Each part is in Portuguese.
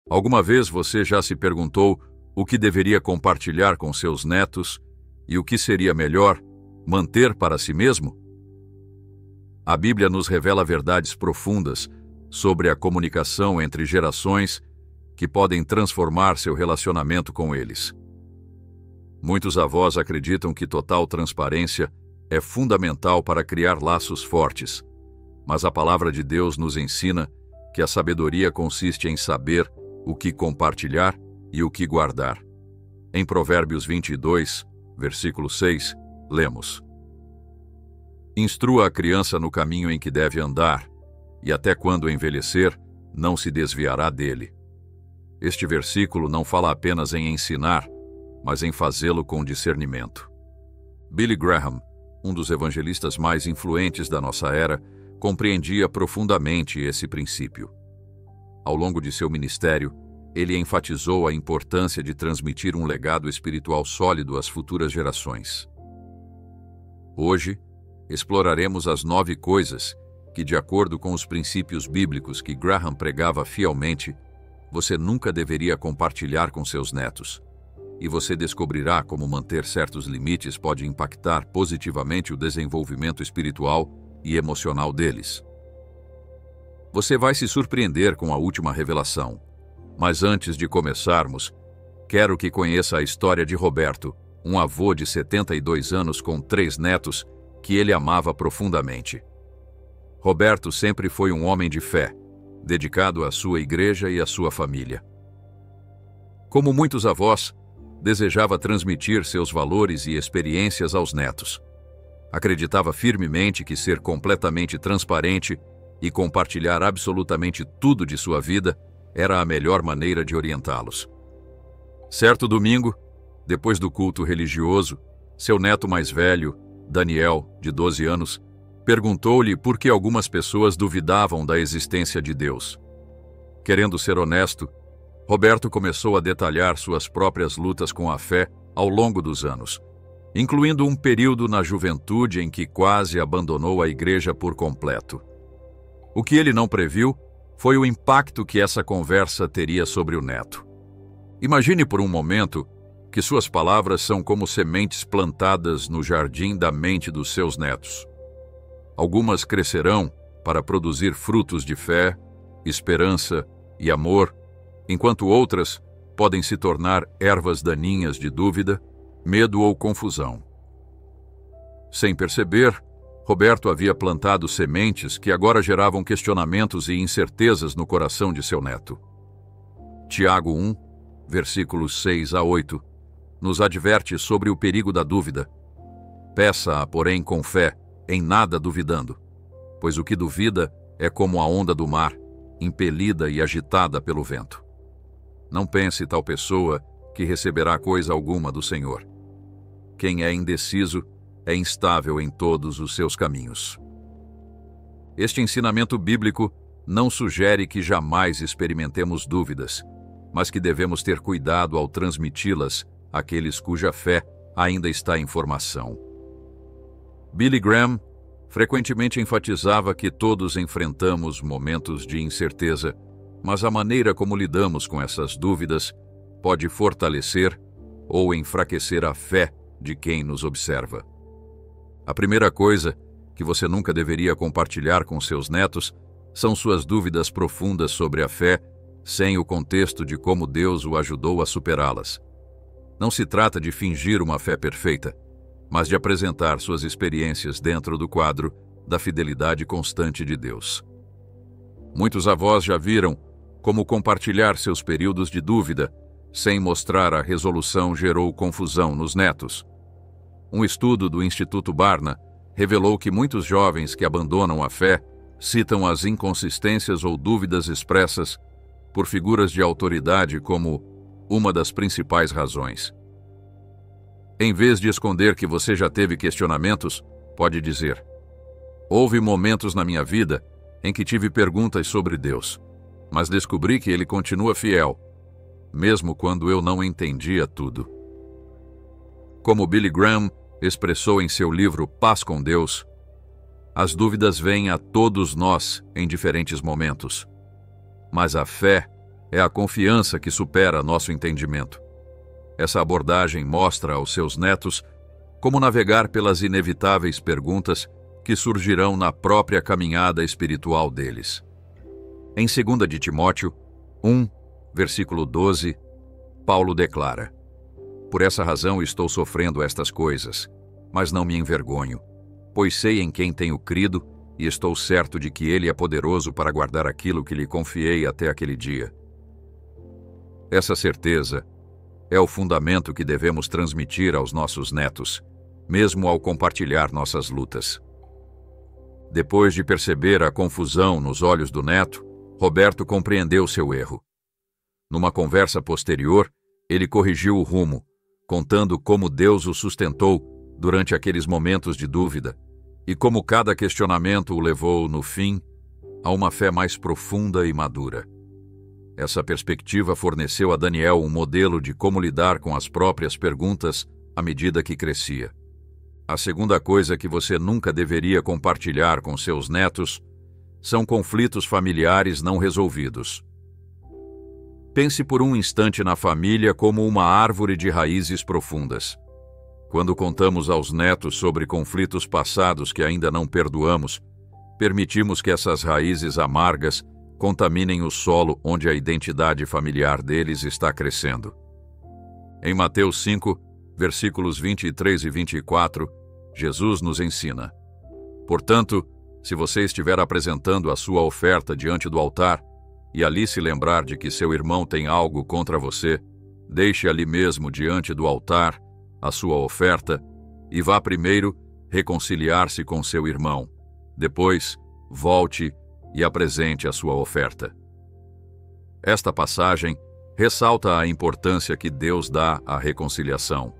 Alguma vez você já se perguntou o que deveria compartilhar com seus netos e o que seria melhor manter para si mesmo? A Bíblia nos revela verdades profundas sobre a comunicação entre gerações que podem transformar seu relacionamento com eles. Muitos avós acreditam que total transparência é fundamental para criar laços fortes, mas a palavra de Deus nos ensina que a sabedoria consiste em saber o que compartilhar e o que guardar. Em Provérbios 22, versículo 6, lemos: Instrua a criança no caminho em que deve andar, e até quando envelhecer, não se desviará dele. Este versículo não fala apenas em ensinar, mas em fazê-lo com discernimento. Billy Graham, um dos evangelistas mais influentes da nossa era, compreendia profundamente esse princípio. Ao longo de seu ministério, ele enfatizou a importância de transmitir um legado espiritual sólido às futuras gerações. Hoje, exploraremos as 9 coisas que, de acordo com os princípios bíblicos que Graham pregava fielmente, você nunca deveria compartilhar com seus netos. E você descobrirá como manter certos limites pode impactar positivamente o desenvolvimento espiritual e emocional deles. Você vai se surpreender com a última revelação. Mas antes de começarmos, quero que conheça a história de Roberto, um avô de 72 anos com 3 netos que ele amava profundamente. Roberto sempre foi um homem de fé, dedicado à sua igreja e à sua família. Como muitos avós, desejava transmitir seus valores e experiências aos netos. Acreditava firmemente que ser completamente transparente e compartilhar absolutamente tudo de sua vida era a melhor maneira de orientá-los. Certo domingo, depois do culto religioso, seu neto mais velho, Daniel, de 12 anos, perguntou-lhe por que algumas pessoas duvidavam da existência de Deus. Querendo ser honesto, Roberto começou a detalhar suas próprias lutas com a fé ao longo dos anos, incluindo um período na juventude em que quase abandonou a igreja por completo. O que ele não previu foi o impacto que essa conversa teria sobre o neto. Imagine por um momento que suas palavras são como sementes plantadas no jardim da mente dos seus netos. Algumas crescerão para produzir frutos de fé, esperança e amor, enquanto outras podem se tornar ervas daninhas de dúvida, medo ou confusão. Sem perceber, Roberto havia plantado sementes que agora geravam questionamentos e incertezas no coração de seu neto. Tiago 1, versículos 6 a 8, nos adverte sobre o perigo da dúvida. Peça-a, porém, com fé, em nada duvidando, pois o que duvida é como a onda do mar, impelida e agitada pelo vento. Não pense tal pessoa que receberá coisa alguma do Senhor. Quem é indeciso é instável em todos os seus caminhos. Este ensinamento bíblico não sugere que jamais experimentemos dúvidas, mas que devemos ter cuidado ao transmiti-las àqueles cuja fé ainda está em formação. Billy Graham frequentemente enfatizava que todos enfrentamos momentos de incerteza, mas a maneira como lidamos com essas dúvidas pode fortalecer ou enfraquecer a fé de quem nos observa. A primeira coisa que você nunca deveria compartilhar com seus netos são suas dúvidas profundas sobre a fé, sem o contexto de como Deus o ajudou a superá-las. Não se trata de fingir uma fé perfeita, mas de apresentar suas experiências dentro do quadro da fidelidade constante de Deus. Muitos avós já viram como compartilhar seus períodos de dúvida, sem mostrar a resolução, gerou confusão nos netos. Um estudo do Instituto Barna revelou que muitos jovens que abandonam a fé citam as inconsistências ou dúvidas expressas por figuras de autoridade como uma das principais razões. Em vez de esconder que você já teve questionamentos, pode dizer: houve momentos na minha vida em que tive perguntas sobre Deus, mas descobri que Ele continua fiel, mesmo quando eu não entendia tudo. Como Billy Graham expressou em seu livro Paz com Deus, as dúvidas vêm a todos nós em diferentes momentos, mas a fé É a confiança que supera nosso entendimento. Essa abordagem mostra aos seus netos como navegar pelas inevitáveis perguntas que surgirão na própria caminhada espiritual deles. Em 2 de Timóteo 1, versículo 12, Paulo declara: Por essa razão estou sofrendo estas coisas, mas não me envergonho, pois sei em quem tenho crido e estou certo de que Ele é poderoso para guardar aquilo que lhe confiei até aquele dia. Essa certeza é o fundamento que devemos transmitir aos nossos netos, mesmo ao compartilhar nossas lutas. Depois de perceber a confusão nos olhos do neto, Roberto compreendeu seu erro. Numa conversa posterior, ele corrigiu o rumo, contando como Deus o sustentou durante aqueles momentos de dúvida e como cada questionamento o levou, no fim, a uma fé mais profunda e madura. Essa perspectiva forneceu a Daniel um modelo de como lidar com as próprias perguntas à medida que crescia. A segunda coisa que você nunca deveria compartilhar com seus netos são conflitos familiares não resolvidos. Pense por um instante na família como uma árvore de raízes profundas. Quando contamos aos netos sobre conflitos passados que ainda não perdoamos, permitimos que essas raízes amargas contaminem o solo onde a identidade familiar deles está crescendo. Em Mateus 5, versículos 23 e 24, Jesus nos ensina: Portanto, se você estiver apresentando a sua oferta diante do altar e ali se lembrar de que seu irmão tem algo contra você, deixe ali mesmo diante do altar a sua oferta e vá primeiro reconciliar-se com seu irmão. Depois, volte e apresente a sua oferta. Esta passagem ressalta a importância que Deus dá à reconciliação.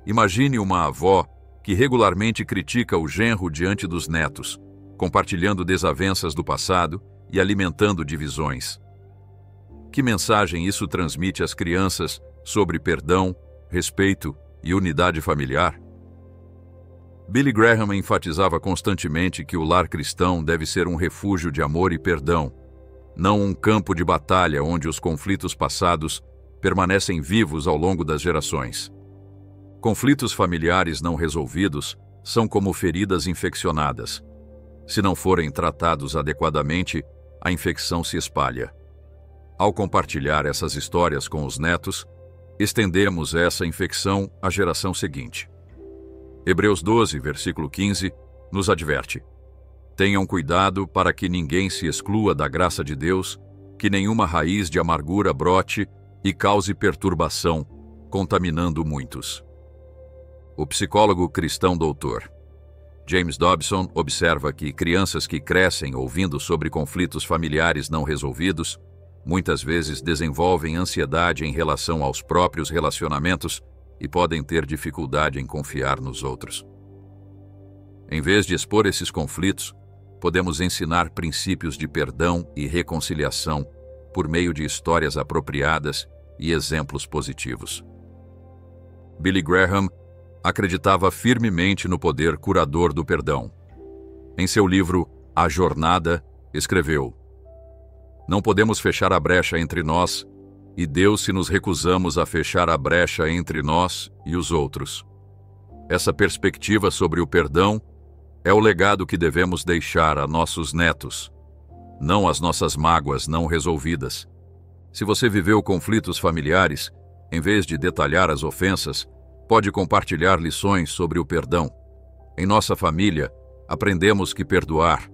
Imagine uma avó que regularmente critica o genro diante dos netos, compartilhando desavenças do passado e alimentando divisões. Que mensagem isso transmite às crianças sobre perdão, respeito e unidade familiar? Billy Graham enfatizava constantemente que o lar cristão deve ser um refúgio de amor e perdão, não um campo de batalha onde os conflitos passados permanecem vivos ao longo das gerações. Conflitos familiares não resolvidos são como feridas infeccionadas. Se não forem tratados adequadamente, a infecção se espalha. Ao compartilhar essas histórias com os netos, estendemos essa infecção à geração seguinte. Hebreus 12, versículo 15, nos adverte: Tenham cuidado para que ninguém se exclua da graça de Deus, que nenhuma raiz de amargura brote e cause perturbação, contaminando muitos. O psicólogo cristão doutor James Dobson observa que crianças que crescem ouvindo sobre conflitos familiares não resolvidos muitas vezes desenvolvem ansiedade em relação aos próprios relacionamentos e podem ter dificuldade em confiar nos outros. Em vez de expor esses conflitos, podemos ensinar princípios de perdão e reconciliação por meio de histórias apropriadas e exemplos positivos. Billy Graham acreditava firmemente no poder curador do perdão. Em seu livro A Jornada, escreveu: Não podemos fechar a brecha entre nós e Deus se nos recusamos a fechar a brecha entre nós e os outros. Essa perspectiva sobre o perdão é o legado que devemos deixar a nossos netos, não as nossas mágoas não resolvidas. Se você viveu conflitos familiares, em vez de detalhar as ofensas, pode compartilhar lições sobre o perdão. Em nossa família, aprendemos que perdoar,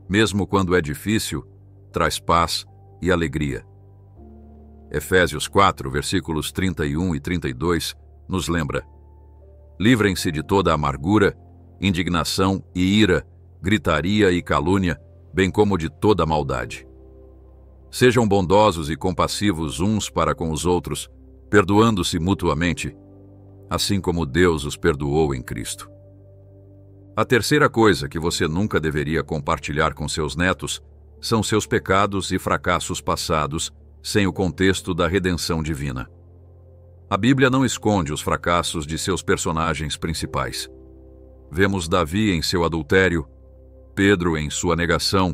mesmo quando é difícil, traz paz e alegria. Efésios 4, versículos 31 e 32, nos lembra: Livrem-se de toda amargura, indignação e ira, gritaria e calúnia, bem como de toda maldade. Sejam bondosos e compassivos uns para com os outros, perdoando-se mutuamente, assim como Deus os perdoou em Cristo. A terceira coisa que você nunca deveria compartilhar com seus netos são seus pecados e fracassos passados, sem o contexto da redenção divina. A Bíblia não esconde os fracassos de seus personagens principais. Vemos Davi em seu adultério, Pedro em sua negação,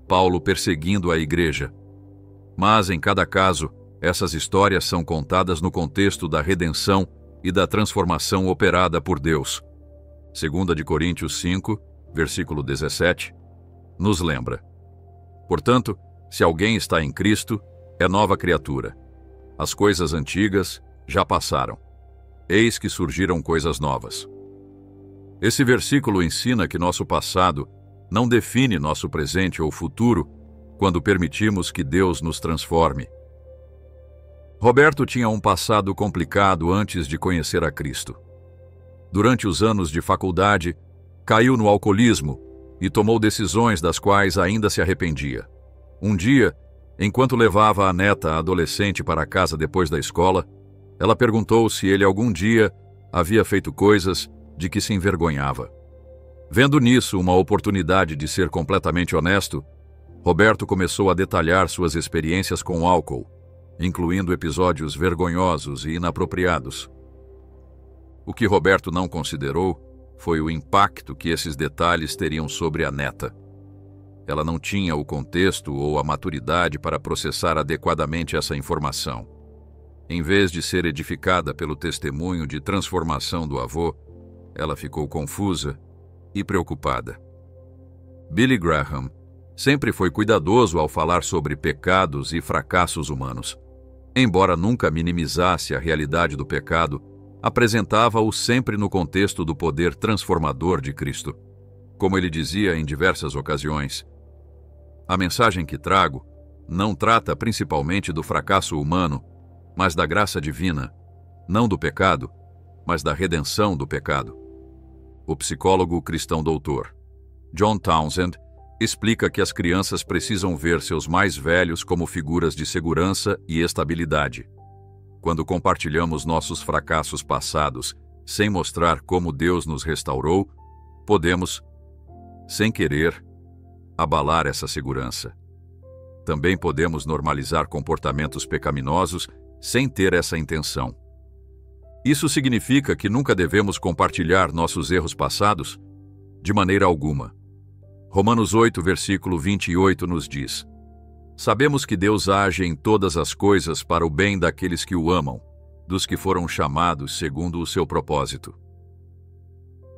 Paulo perseguindo a igreja. Mas, em cada caso, essas histórias são contadas no contexto da redenção e da transformação operada por Deus. 2 de Coríntios 5, versículo 17, nos lembra: portanto, se alguém está em Cristo, é nova criatura. As coisas antigas já passaram. Eis que surgiram coisas novas. Esse versículo ensina que nosso passado não define nosso presente ou futuro quando permitimos que Deus nos transforme. Roberto tinha um passado complicado antes de conhecer a Cristo. Durante os anos de faculdade, caiu no alcoolismo e tomou decisões das quais ainda se arrependia. Um dia, enquanto levava a neta adolescente para casa depois da escola, ela perguntou se ele algum dia havia feito coisas de que se envergonhava. Vendo nisso uma oportunidade de ser completamente honesto, Roberto começou a detalhar suas experiências com álcool, incluindo episódios vergonhosos e inapropriados. O que Roberto não considerou foi o impacto que esses detalhes teriam sobre a neta. Ela não tinha o contexto ou a maturidade para processar adequadamente essa informação. Em vez de ser edificada pelo testemunho de transformação do avô, ela ficou confusa e preocupada. Billy Graham sempre foi cuidadoso ao falar sobre pecados e fracassos humanos. Embora nunca minimizasse a realidade do pecado, apresentava-o sempre no contexto do poder transformador de Cristo. Como ele dizia em diversas ocasiões, a mensagem que trago não trata principalmente do fracasso humano, mas da graça divina, não do pecado, mas da redenção do pecado. O psicólogo cristão doutor John Townsend explica que as crianças precisam ver seus mais velhos como figuras de segurança e estabilidade. Quando compartilhamos nossos fracassos passados sem mostrar como Deus nos restaurou, podemos, sem querer, abalar essa segurança. Também podemos normalizar comportamentos pecaminosos sem ter essa intenção. Isso significa que nunca devemos compartilhar nossos erros passados? De maneira alguma. Romanos 8, versículo 28 nos diz: sabemos que Deus age em todas as coisas para o bem daqueles que o amam, dos que foram chamados segundo o seu propósito.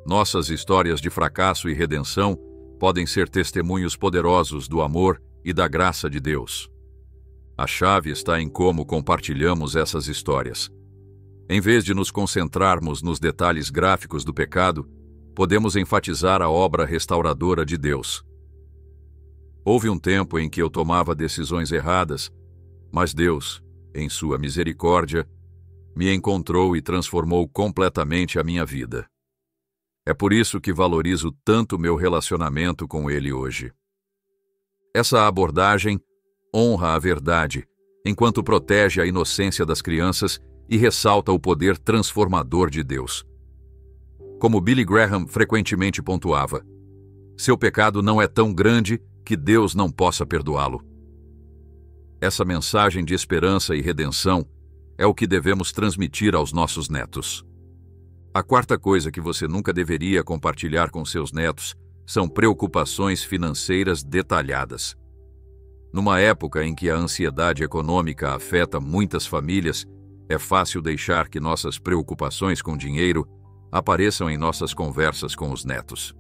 Nossas histórias de fracasso e redenção podem ser testemunhos poderosos do amor e da graça de Deus. A chave está em como compartilhamos essas histórias. Em vez de nos concentrarmos nos detalhes gráficos do pecado, podemos enfatizar a obra restauradora de Deus. Houve um tempo em que eu tomava decisões erradas, mas Deus, em sua misericórdia, me encontrou e transformou completamente a minha vida. É por isso que valorizo tanto meu relacionamento com Ele hoje. Essa abordagem honra a verdade, enquanto protege a inocência das crianças e ressalta o poder transformador de Deus. Como Billy Graham frequentemente pontuava, seu pecado não é tão grande que Deus não possa perdoá-lo. Essa mensagem de esperança e redenção é o que devemos transmitir aos nossos netos. A quarta coisa que você nunca deveria compartilhar com seus netos são preocupações financeiras detalhadas. Numa época em que a ansiedade econômica afeta muitas famílias, é fácil deixar que nossas preocupações com dinheiro apareçam em nossas conversas com os netos.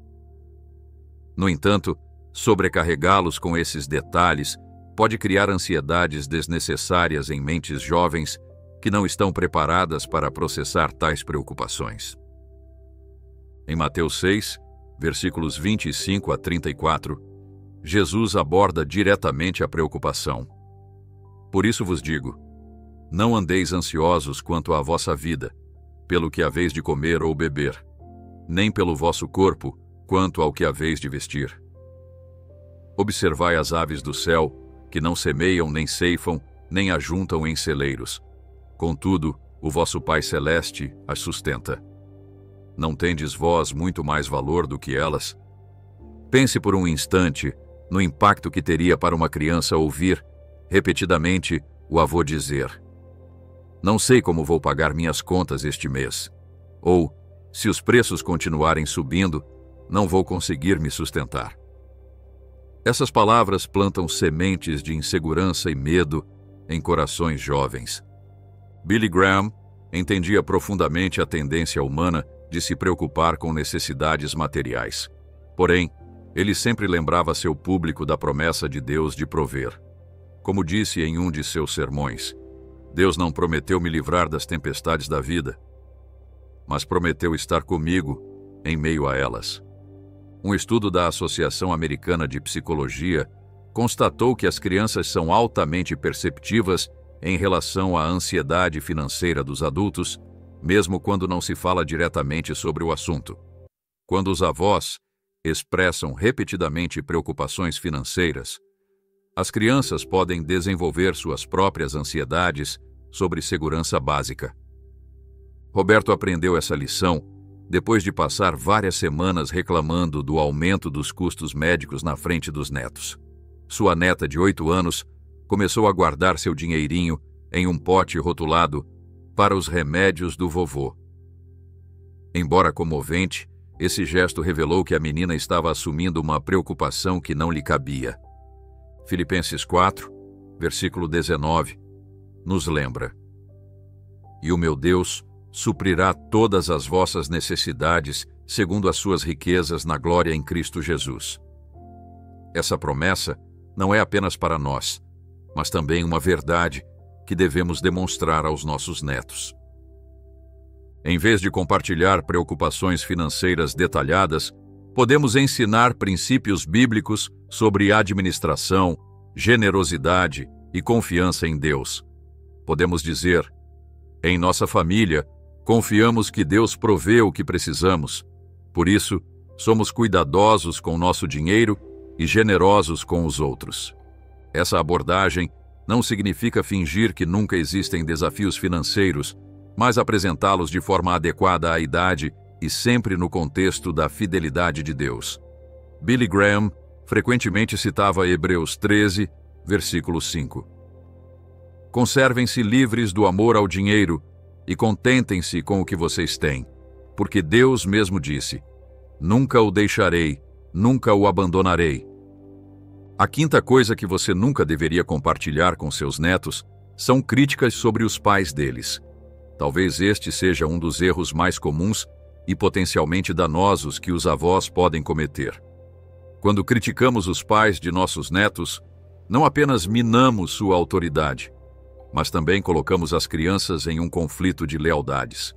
No entanto, sobrecarregá-los com esses detalhes pode criar ansiedades desnecessárias em mentes jovens que não estão preparadas para processar tais preocupações. Em Mateus 6, versículos 25 a 34, Jesus aborda diretamente a preocupação. Por isso vos digo, não andeis ansiosos quanto à vossa vida, pelo que haveis de comer ou beber, nem pelo vosso corpo, quanto ao que haveis de vestir. Observai as aves do céu, que não semeiam, nem ceifam, nem ajuntam em celeiros. Contudo, o vosso Pai Celeste as sustenta. Não tendes vós muito mais valor do que elas? Pense por um instante no impacto que teria para uma criança ouvir, repetidamente, o avô dizer: não sei como vou pagar minhas contas este mês. Ou, se os preços continuarem subindo, não vou conseguir me sustentar. Essas palavras plantam sementes de insegurança e medo em corações jovens. Billy Graham entendia profundamente a tendência humana de se preocupar com necessidades materiais. Porém, ele sempre lembrava seu público da promessa de Deus de prover. Como disse em um de seus sermões, Deus não prometeu me livrar das tempestades da vida, mas prometeu estar comigo em meio a elas. Um estudo da Associação Americana de Psicologia constatou que as crianças são altamente perceptivas em relação à ansiedade financeira dos adultos, mesmo quando não se fala diretamente sobre o assunto. Quando os avós expressam repetidamente preocupações financeiras, as crianças podem desenvolver suas próprias ansiedades sobre segurança básica. Roberto aprendeu essa lição depois de passar várias semanas reclamando do aumento dos custos médicos na frente dos netos. Sua neta de 8 anos começou a guardar seu dinheirinho em um pote rotulado para os remédios do vovô. Embora comovente, esse gesto revelou que a menina estava assumindo uma preocupação que não lhe cabia. Filipenses 4, versículo 19, nos lembra: "E o meu Deus suprirá todas as vossas necessidades segundo as suas riquezas na glória em Cristo Jesus." Essa promessa não é apenas para nós, mas também uma verdade que devemos demonstrar aos nossos netos. Em vez de compartilhar preocupações financeiras detalhadas, podemos ensinar princípios bíblicos sobre administração, generosidade e confiança em Deus. Podemos dizer: em nossa família, confiamos que Deus provê o que precisamos. Por isso, somos cuidadosos com nosso dinheiro e generosos com os outros. Essa abordagem não significa fingir que nunca existem desafios financeiros, mas apresentá-los de forma adequada à idade e sempre no contexto da fidelidade de Deus. Billy Graham frequentemente citava Hebreus 13, versículo 5. Conservem-se livres do amor ao dinheiro e contentem-se com o que vocês têm, porque Deus mesmo disse: "Nunca o deixarei, nunca o abandonarei." A quinta coisa que você nunca deveria compartilhar com seus netos são críticas sobre os pais deles. Talvez este seja um dos erros mais comuns e potencialmente danosos que os avós podem cometer. Quando criticamos os pais de nossos netos, não apenas minamos sua autoridade, mas também colocamos as crianças em um conflito de lealdades.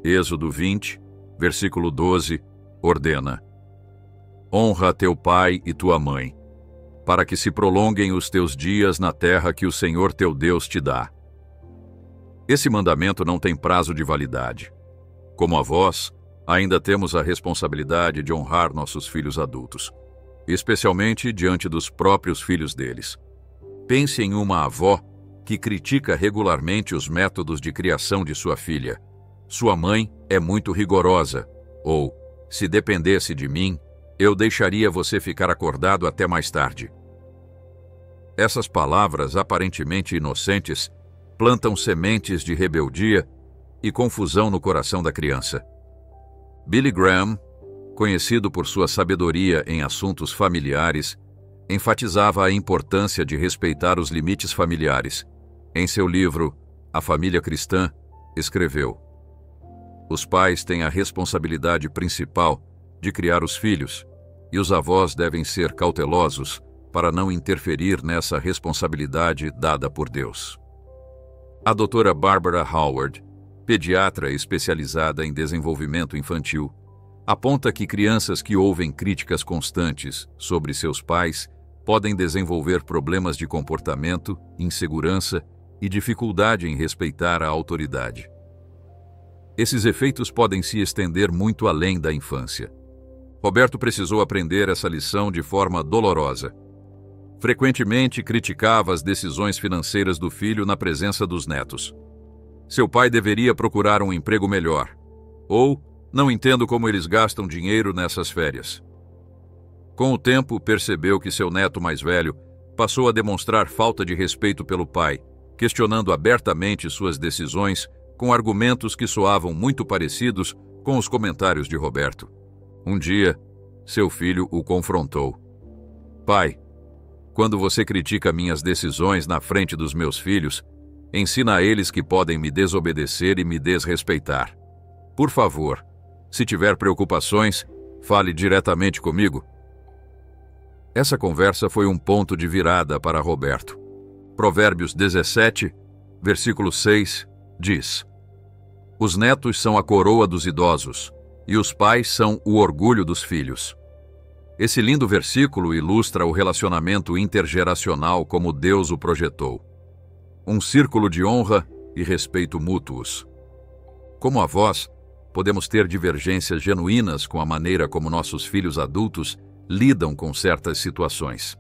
Êxodo 20, versículo 12, ordena: "Honra teu pai e tua mãe, para que se prolonguem os teus dias na terra que o Senhor teu Deus te dá." Esse mandamento não tem prazo de validade. Como avós, ainda temos a responsabilidade de honrar nossos filhos adultos, especialmente diante dos próprios filhos deles. Pense em uma avó que critica regularmente os métodos de criação de sua filha. "Sua mãe é muito rigorosa", ou "Se dependesse de mim, eu deixaria você ficar acordado até mais tarde." Essas palavras aparentemente inocentes plantam sementes de rebeldia e confusão no coração da criança. Billy Graham, conhecido por sua sabedoria em assuntos familiares, enfatizava a importância de respeitar os limites familiares. Em seu livro, A Família Cristã, escreveu: "Os pais têm a responsabilidade principal de criar os filhos, e os avós devem ser cautelosos para não interferir nessa responsabilidade dada por Deus." A doutora Barbara Howard, pediatra especializada em desenvolvimento infantil, aponta que crianças que ouvem críticas constantes sobre seus pais podem desenvolver problemas de comportamento, insegurança e dificuldade em respeitar a autoridade. Esses efeitos podem se estender muito além da infância. Roberto precisou aprender essa lição de forma dolorosa. Frequentemente criticava as decisões financeiras do filho na presença dos netos. Seu pai deveria procurar um emprego melhor. Ou, não entendo como eles gastam dinheiro nessas férias. Com o tempo, percebeu que seu neto mais velho passou a demonstrar falta de respeito pelo pai, questionando abertamente suas decisões com argumentos que soavam muito parecidos com os comentários de Roberto. Um dia, seu filho o confrontou. "Pai, Quando você critica minhas decisões na frente dos meus filhos, ensina a eles que podem me desobedecer e me desrespeitar. Por favor, se tiver preocupações, fale diretamente comigo. Essa conversa foi um ponto de virada para Roberto. Provérbios 17, versículo 6, diz: Os netos são a coroa dos idosos, e os pais são o orgulho dos filhos. Esse lindo versículo ilustra o relacionamento intergeracional como Deus o projetou. Um círculo de honra e respeito mútuos. Como avós, podemos ter divergências genuínas com a maneira como nossos filhos adultos lidam com certas situações.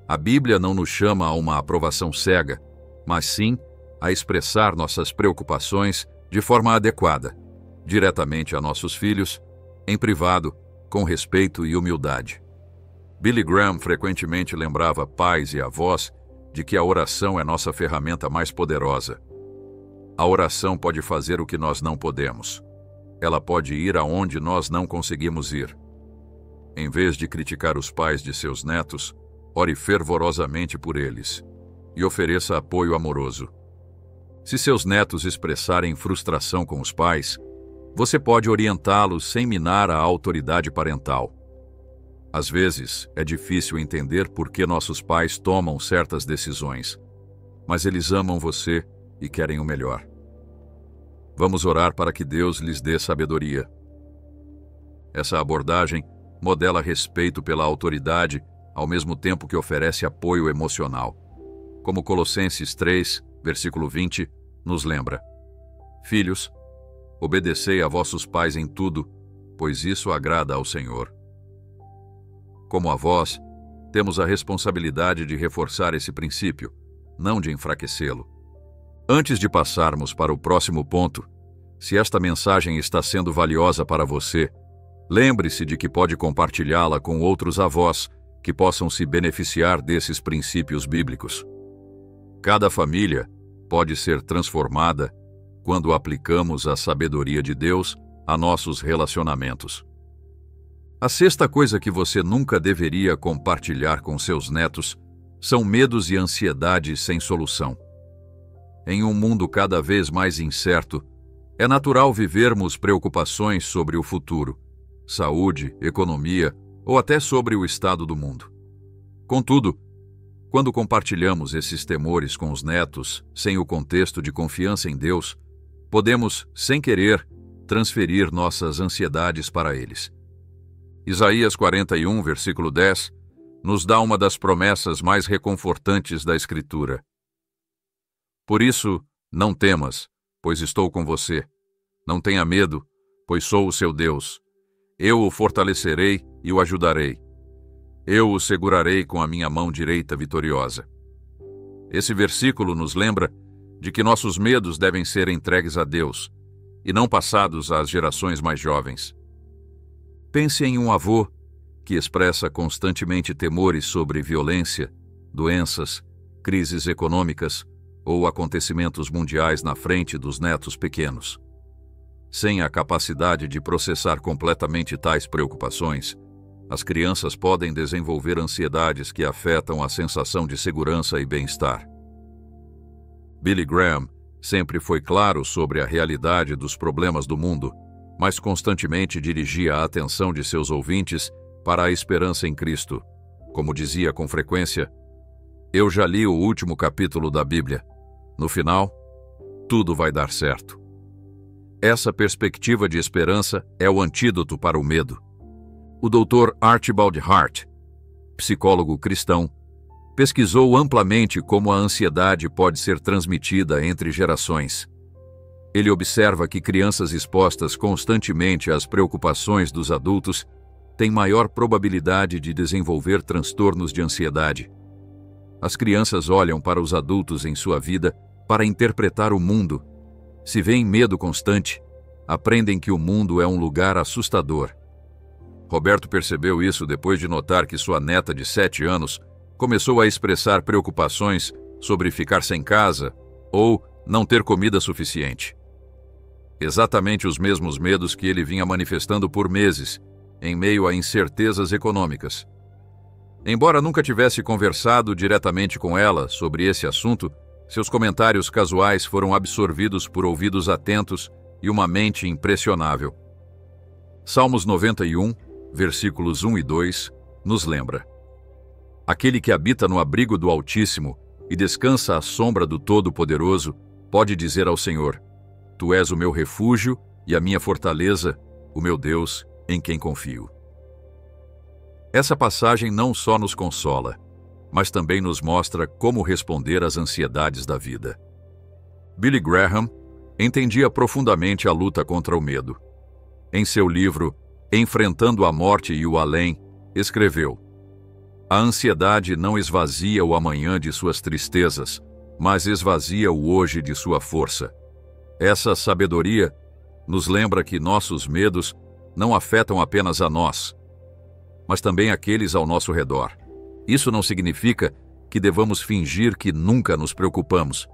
A Bíblia não nos chama a uma aprovação cega, mas sim a expressar nossas preocupações de forma adequada, diretamente a nossos filhos, em privado, com respeito e humildade. Billy Graham frequentemente lembrava pais e avós de que a oração é nossa ferramenta mais poderosa. A oração pode fazer o que nós não podemos. Ela pode ir aonde nós não conseguimos ir. Em vez de criticar os pais de seus netos, ore fervorosamente por eles e ofereça apoio amoroso. Se seus netos expressarem frustração com os pais, você pode orientá-los sem minar a autoridade parental. Às vezes, é difícil entender por que nossos pais tomam certas decisões, mas eles amam você e querem o melhor. Vamos orar para que Deus lhes dê sabedoria. Essa abordagem modela respeito pela autoridade, ao mesmo tempo que oferece apoio emocional. Como Colossenses 3, versículo 20, nos lembra: Filhos, obedecei a vossos pais em tudo, pois isso agrada ao Senhor. Como avós, temos a responsabilidade de reforçar esse princípio, não de enfraquecê-lo. Antes de passarmos para o próximo ponto, se esta mensagem está sendo valiosa para você, lembre-se de que pode compartilhá-la com outros avós que possam se beneficiar desses princípios bíblicos. Cada família pode ser transformada quando aplicamos a sabedoria de Deus a nossos relacionamentos. A sexta coisa que você nunca deveria compartilhar com seus netos são medos e ansiedades sem solução. Em um mundo cada vez mais incerto, é natural vivermos preocupações sobre o futuro, saúde, economia ou até sobre o estado do mundo. Contudo, quando compartilhamos esses temores com os netos sem o contexto de confiança em Deus, podemos, sem querer, transferir nossas ansiedades para eles. Isaías 41, versículo 10, nos dá uma das promessas mais reconfortantes da Escritura. Por isso, não temas, pois estou com você. Não tenha medo, pois sou o seu Deus. Eu o fortalecerei e o ajudarei. Eu o segurarei com a minha mão direita vitoriosa. Esse versículo nos lembra de que nossos medos devem ser entregues a Deus e não passados às gerações mais jovens. Pense em um avô que expressa constantemente temores sobre violência, doenças, crises econômicas ou acontecimentos mundiais na frente dos netos pequenos. Sem a capacidade de processar completamente tais preocupações, as crianças podem desenvolver ansiedades que afetam a sensação de segurança e bem-estar. Billy Graham sempre foi claro sobre a realidade dos problemas do mundo, mas constantemente dirigia a atenção de seus ouvintes para a esperança em Cristo. Como dizia com frequência, eu já li o último capítulo da Bíblia. No final, tudo vai dar certo. Essa perspectiva de esperança é o antídoto para o medo. O Dr. Archibald Hart, psicólogo cristão, pesquisou amplamente como a ansiedade pode ser transmitida entre gerações. Ele observa que crianças expostas constantemente às preocupações dos adultos têm maior probabilidade de desenvolver transtornos de ansiedade. As crianças olham para os adultos em sua vida para interpretar o mundo. Se veem medo constante, aprendem que o mundo é um lugar assustador. Roberto percebeu isso depois de notar que sua neta de 7 anos começou a expressar preocupações sobre ficar sem casa ou não ter comida suficiente. Exatamente os mesmos medos que ele vinha manifestando por meses, em meio a incertezas econômicas. Embora nunca tivesse conversado diretamente com ela sobre esse assunto, seus comentários casuais foram absorvidos por ouvidos atentos e uma mente impressionável. Salmos 91, versículos 1 e 2, nos lembra: Aquele que habita no abrigo do Altíssimo e descansa à sombra do Todo-Poderoso, pode dizer ao Senhor: Tu és o meu refúgio e a minha fortaleza, o meu Deus, em quem confio. Essa passagem não só nos consola, mas também nos mostra como responder às ansiedades da vida. Billy Graham entendia profundamente a luta contra o medo. Em seu livro Enfrentando a Morte e o Além, escreveu: A ansiedade não esvazia o amanhã de suas tristezas, mas esvazia o hoje de sua força. Essa sabedoria nos lembra que nossos medos não afetam apenas a nós, mas também aqueles ao nosso redor. Isso não significa que devamos fingir que nunca nos preocupamos.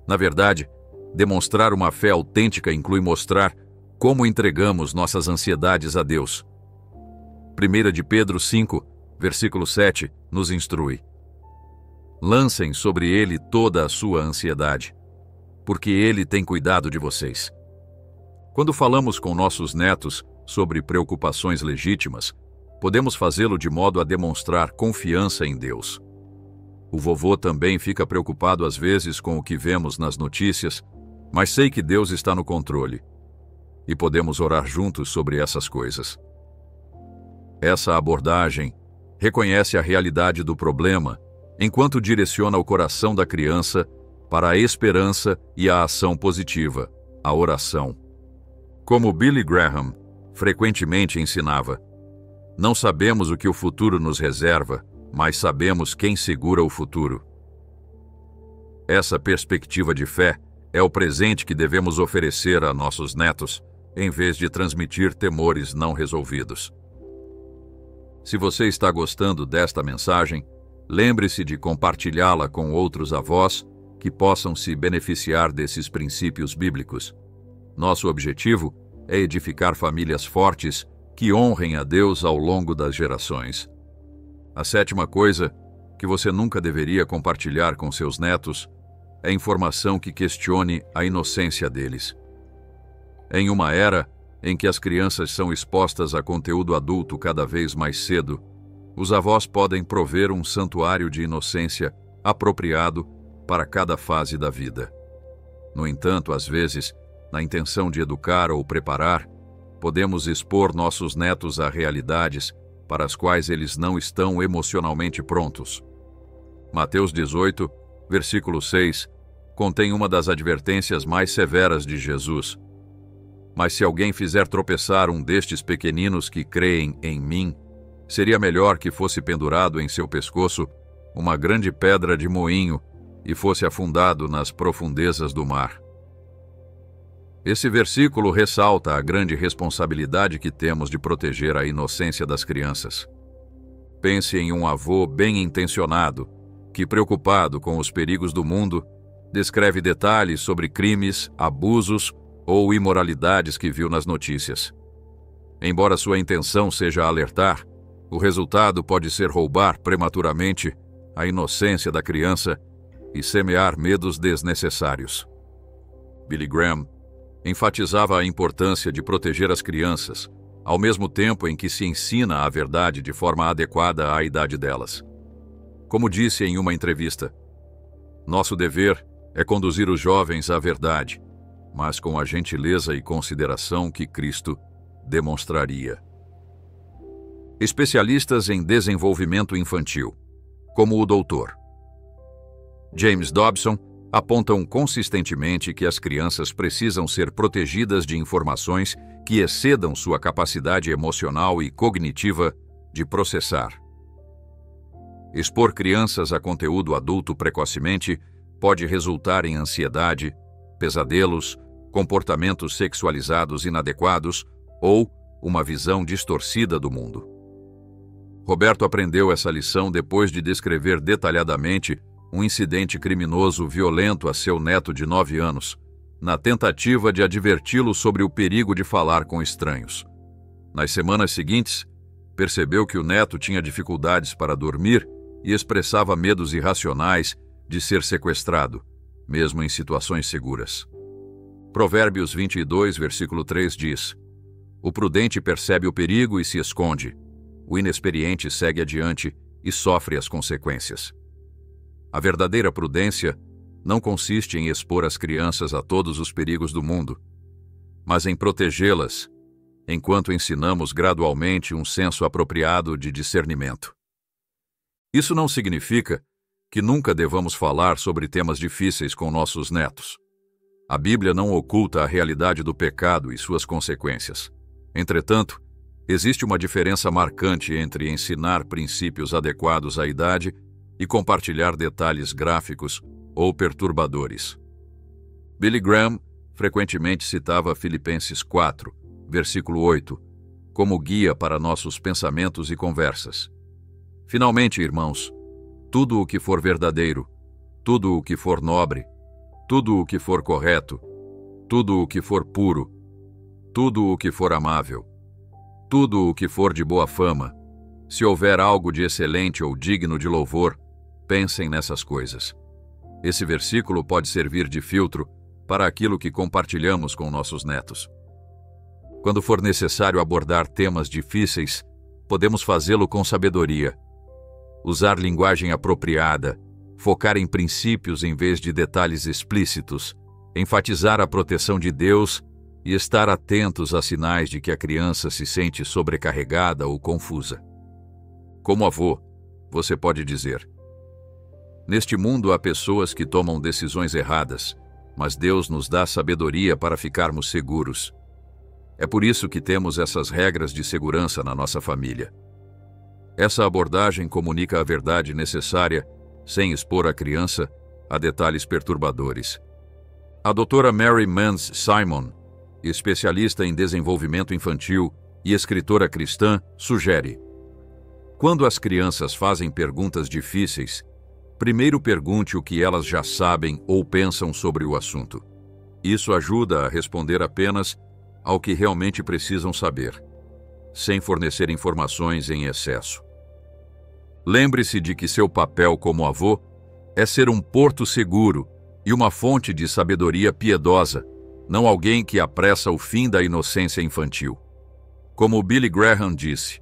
Na verdade, demonstrar uma fé autêntica inclui mostrar como entregamos nossas ansiedades a Deus. 1 de Pedro 5, versículo 7, nos instrui: Lancem sobre ele toda a sua ansiedade, porque ele tem cuidado de vocês. Quando falamos com nossos netos sobre preocupações legítimas, podemos fazê-lo de modo a demonstrar confiança em Deus. O vovô também fica preocupado às vezes com o que vemos nas notícias, mas sei que Deus está no controle. E podemos orar juntos sobre essas coisas. Essa abordagem reconhece a realidade do problema, enquanto direciona o coração da criança para a esperança e a ação positiva, a oração. Como Billy Graham frequentemente ensinava: Não sabemos o que o futuro nos reserva, mas sabemos quem segura o futuro. Essa perspectiva de fé é o presente que devemos oferecer a nossos netos, em vez de transmitir temores não resolvidos. Se você está gostando desta mensagem, lembre-se de compartilhá-la com outros avós que possam se beneficiar desses princípios bíblicos. Nosso objetivo é edificar famílias fortes que honrem a Deus ao longo das gerações. A sétima coisa que você nunca deveria compartilhar com seus netos é informação que questione a inocência deles. Em uma era em que as crianças são expostas a conteúdo adulto cada vez mais cedo, os avós podem prover um santuário de inocência apropriado para cada fase da vida. No entanto, às vezes, na intenção de educar ou preparar, podemos expor nossos netos a realidades para as quais eles não estão emocionalmente prontos. Mateus 18, versículo 6, contém uma das advertências mais severas de Jesus: Mas se alguém fizer tropeçar um destes pequeninos que creem em mim, seria melhor que fosse pendurado em seu pescoço uma grande pedra de moinho e fosse afundado nas profundezas do mar. Esse versículo ressalta a grande responsabilidade que temos de proteger a inocência das crianças. Pense em um avô bem-intencionado que, preocupado com os perigos do mundo, descreve detalhes sobre crimes, abusos ou imoralidades que viu nas notícias. Embora sua intenção seja alertar, o resultado pode ser roubar prematuramente a inocência da criança e semear medos desnecessários. Billy Graham enfatizava a importância de proteger as crianças, ao mesmo tempo em que se ensina a verdade de forma adequada à idade delas. Como disse em uma entrevista: Nosso dever é conduzir os jovens à verdade, mas com a gentileza e consideração que Cristo demonstraria. Especialistas em desenvolvimento infantil, como o Dr. James Dobson, apontam consistentemente que as crianças precisam ser protegidas de informações que excedam sua capacidade emocional e cognitiva de processar. Expor crianças a conteúdo adulto precocemente pode resultar em ansiedade, pesadelos, comportamentos sexualizados inadequados ou uma visão distorcida do mundo. Roberto aprendeu essa lição depois de descrever detalhadamente um incidente criminoso violento a seu neto de 9 anos, na tentativa de adverti-lo sobre o perigo de falar com estranhos. Nas semanas seguintes, Percebeu que o neto tinha dificuldades para dormir e expressava medos irracionais de ser sequestrado, mesmo em situações seguras. Provérbios 22, versículo 3 diz: O prudente percebe o perigo e se esconde. O inexperiente segue adiante e sofre as consequências. A verdadeira prudência não consiste em expor as crianças a todos os perigos do mundo, mas em protegê-las, enquanto ensinamos gradualmente um senso apropriado de discernimento. Isso não significa que nunca devamos falar sobre temas difíceis com nossos netos. A Bíblia não oculta a realidade do pecado e suas consequências. Entretanto, existe uma diferença marcante entre ensinar princípios adequados à idade e compartilhar detalhes gráficos ou perturbadores. Billy Graham frequentemente citava Filipenses 4, versículo 8, como guia para nossos pensamentos e conversas. Finalmente, irmãos, tudo o que for verdadeiro, tudo o que for nobre, tudo o que for correto, tudo o que for puro, tudo o que for amável, tudo o que for de boa fama, se houver algo de excelente ou digno de louvor, pensem nessas coisas. Esse versículo pode servir de filtro para aquilo que compartilhamos com nossos netos. Quando for necessário abordar temas difíceis, podemos fazê-lo com sabedoria. Usar linguagem apropriada, focar em princípios em vez de detalhes explícitos, enfatizar a proteção de Deus e estar atentos a sinais de que a criança se sente sobrecarregada ou confusa. Como avô, você pode dizer: Neste mundo há pessoas que tomam decisões erradas, mas Deus nos dá sabedoria para ficarmos seguros. É por isso que temos essas regras de segurança na nossa família. Essa abordagem comunica a verdade necessária, sem expor a criança a detalhes perturbadores. A doutora Mary Mans Simon, especialista em desenvolvimento infantil e escritora cristã, sugere: quando as crianças fazem perguntas difíceis, primeiro pergunte o que elas já sabem ou pensam sobre o assunto. Isso ajuda a responder apenas ao que realmente precisam saber, sem fornecer informações em excesso. Lembre-se de que seu papel como avô é ser um porto seguro e uma fonte de sabedoria piedosa, não alguém que apressa o fim da inocência infantil. Como Billy Graham disse,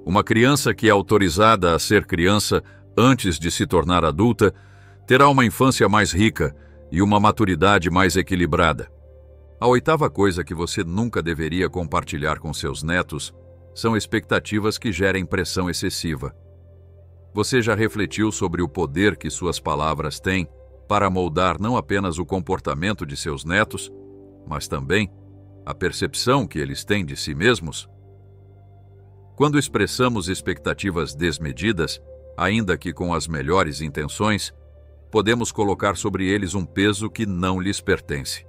uma criança que é autorizada a ser criança antes de se tornar adulta terá uma infância mais rica e uma maturidade mais equilibrada. A oitava coisa que você nunca deveria compartilhar com seus netos são expectativas que gerem pressão excessiva. Você já refletiu sobre o poder que suas palavras têm para moldar não apenas o comportamento de seus netos, mas também a percepção que eles têm de si mesmos? Quando expressamos expectativas desmedidas, ainda que com as melhores intenções, podemos colocar sobre eles um peso que não lhes pertence.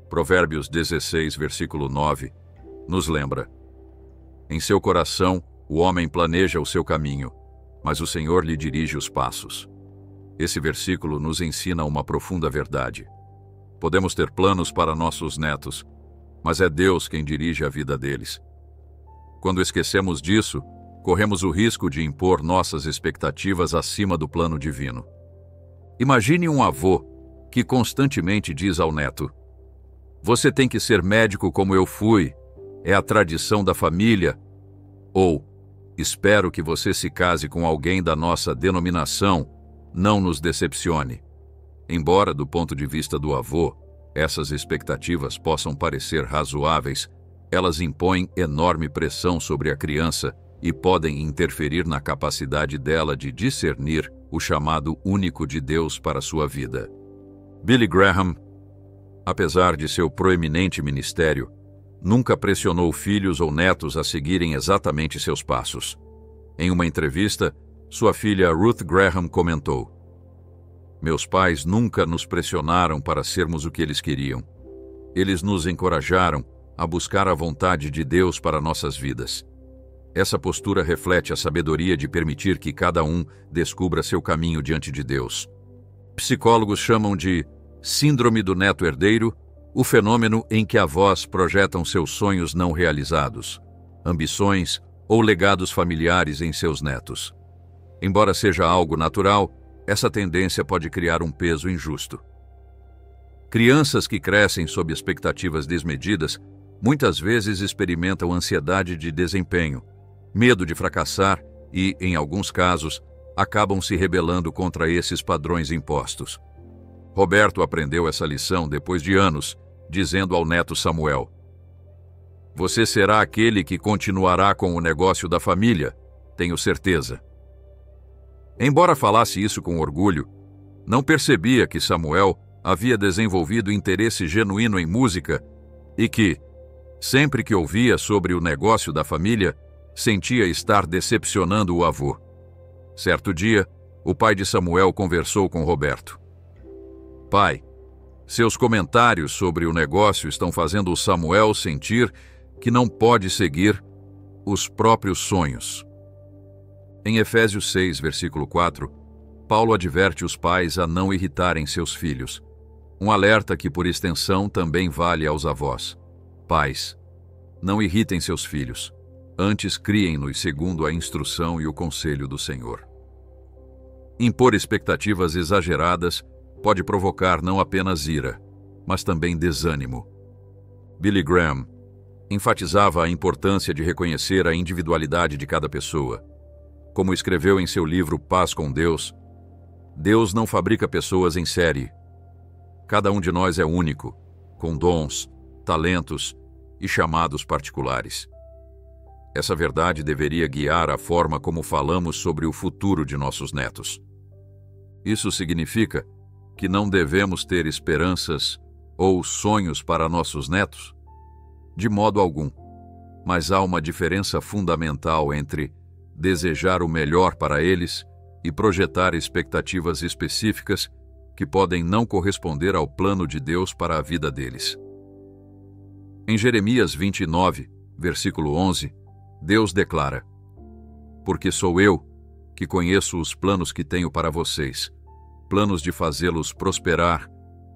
Provérbios 16, versículo 9, nos lembra: Em seu coração o homem planeja o seu caminho, mas o Senhor lhe dirige os passos. Esse versículo nos ensina uma profunda verdade. Podemos ter planos para nossos netos, mas é Deus quem dirige a vida deles. Quando esquecemos disso, corremos o risco de impor nossas expectativas acima do plano divino. Imagine um avô que constantemente diz ao neto: Você tem que ser médico como eu fui, é a tradição da família. Ou, espero que você se case com alguém da nossa denominação, não nos decepcione. Embora, do ponto de vista do avô, essas expectativas possam parecer razoáveis, elas impõem enorme pressão sobre a criança e podem interferir na capacidade dela de discernir o chamado único de Deus para sua vida. Billy Graham, apesar de seu proeminente ministério, nunca pressionou filhos ou netos a seguirem exatamente seus passos. Em uma entrevista, sua filha Ruth Graham comentou: Meus pais nunca nos pressionaram para sermos o que eles queriam. Eles nos encorajaram a buscar a vontade de Deus para nossas vidas. Essa postura reflete a sabedoria de permitir que cada um descubra seu caminho diante de Deus. Psicólogos chamam de síndrome do neto herdeiro o fenômeno em que avós projetam seus sonhos não realizados, ambições ou legados familiares em seus netos. Embora seja algo natural, essa tendência pode criar um peso injusto. Crianças que crescem sob expectativas desmedidas muitas vezes experimentam ansiedade de desempenho, medo de fracassar e, em alguns casos, acabam se rebelando contra esses padrões impostos. Roberto aprendeu essa lição depois de anos, dizendo ao neto Samuel: "Você será aquele que continuará com o negócio da família, tenho certeza." Embora falasse isso com orgulho, não percebia que Samuel havia desenvolvido interesse genuíno em música e que, sempre que ouvia sobre o negócio da família, sentia estar decepcionando o avô. Certo dia, o pai de Samuel conversou com Roberto. "Pai, seus comentários sobre o negócio estão fazendo o Samuel sentir que não pode seguir os próprios sonhos." Em Efésios 6, versículo 4, Paulo adverte os pais a não irritarem seus filhos. Um alerta que, por extensão, também vale aos avós. Pais, não irritem seus filhos, antes criem-nos segundo a instrução e o conselho do Senhor. Impor expectativas exageradas pode provocar não apenas ira, mas também desânimo. Billy Graham enfatizava a importância de reconhecer a individualidade de cada pessoa. Como escreveu em seu livro Paz com Deus, Deus não fabrica pessoas em série. Cada um de nós é único, com dons, talentos e chamados particulares. Essa verdade deveria guiar a forma como falamos sobre o futuro de nossos netos. Isso significa que não devemos ter esperanças ou sonhos para nossos netos? De modo algum. Mas há uma diferença fundamental entre desejar o melhor para eles e projetar expectativas específicas que podem não corresponder ao plano de Deus para a vida deles. Em Jeremias 29, versículo 11, Deus declara: "Porque sou eu que conheço os planos que tenho para vocês, planos de fazê-los prosperar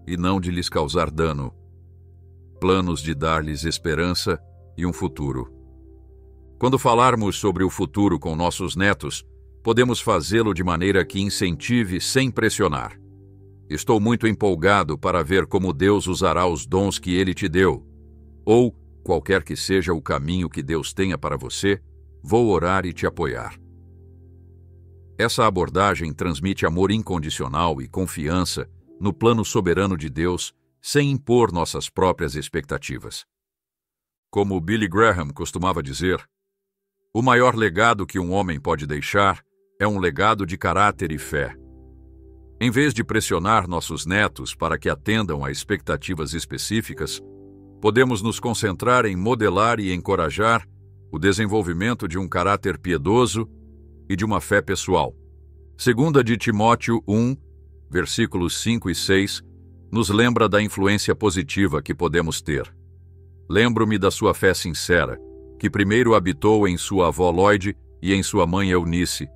e não de lhes causar dano, planos de dar-lhes esperança e um futuro." Quando falarmos sobre o futuro com nossos netos, podemos fazê-lo de maneira que incentive sem pressionar. "Estou muito empolgado para ver como Deus usará os dons que Ele te deu." Ou, qualquer que seja o caminho que Deus tenha para você, vou orar e te apoiar. Essa abordagem transmite amor incondicional e confiança no plano soberano de Deus, sem impor nossas próprias expectativas. Como Billy Graham costumava dizer, o maior legado que um homem pode deixar é um legado de caráter e fé. Em vez de pressionar nossos netos para que atendam a expectativas específicas, podemos nos concentrar em modelar e encorajar o desenvolvimento de um caráter piedoso e de uma fé pessoal. 2 de Timóteo 1, versículos 5 e 6, nos lembra da influência positiva que podemos ter. "Lembro-me da sua fé sincera, que primeiro habitou em sua avó Lloyd e em sua mãe Eunice,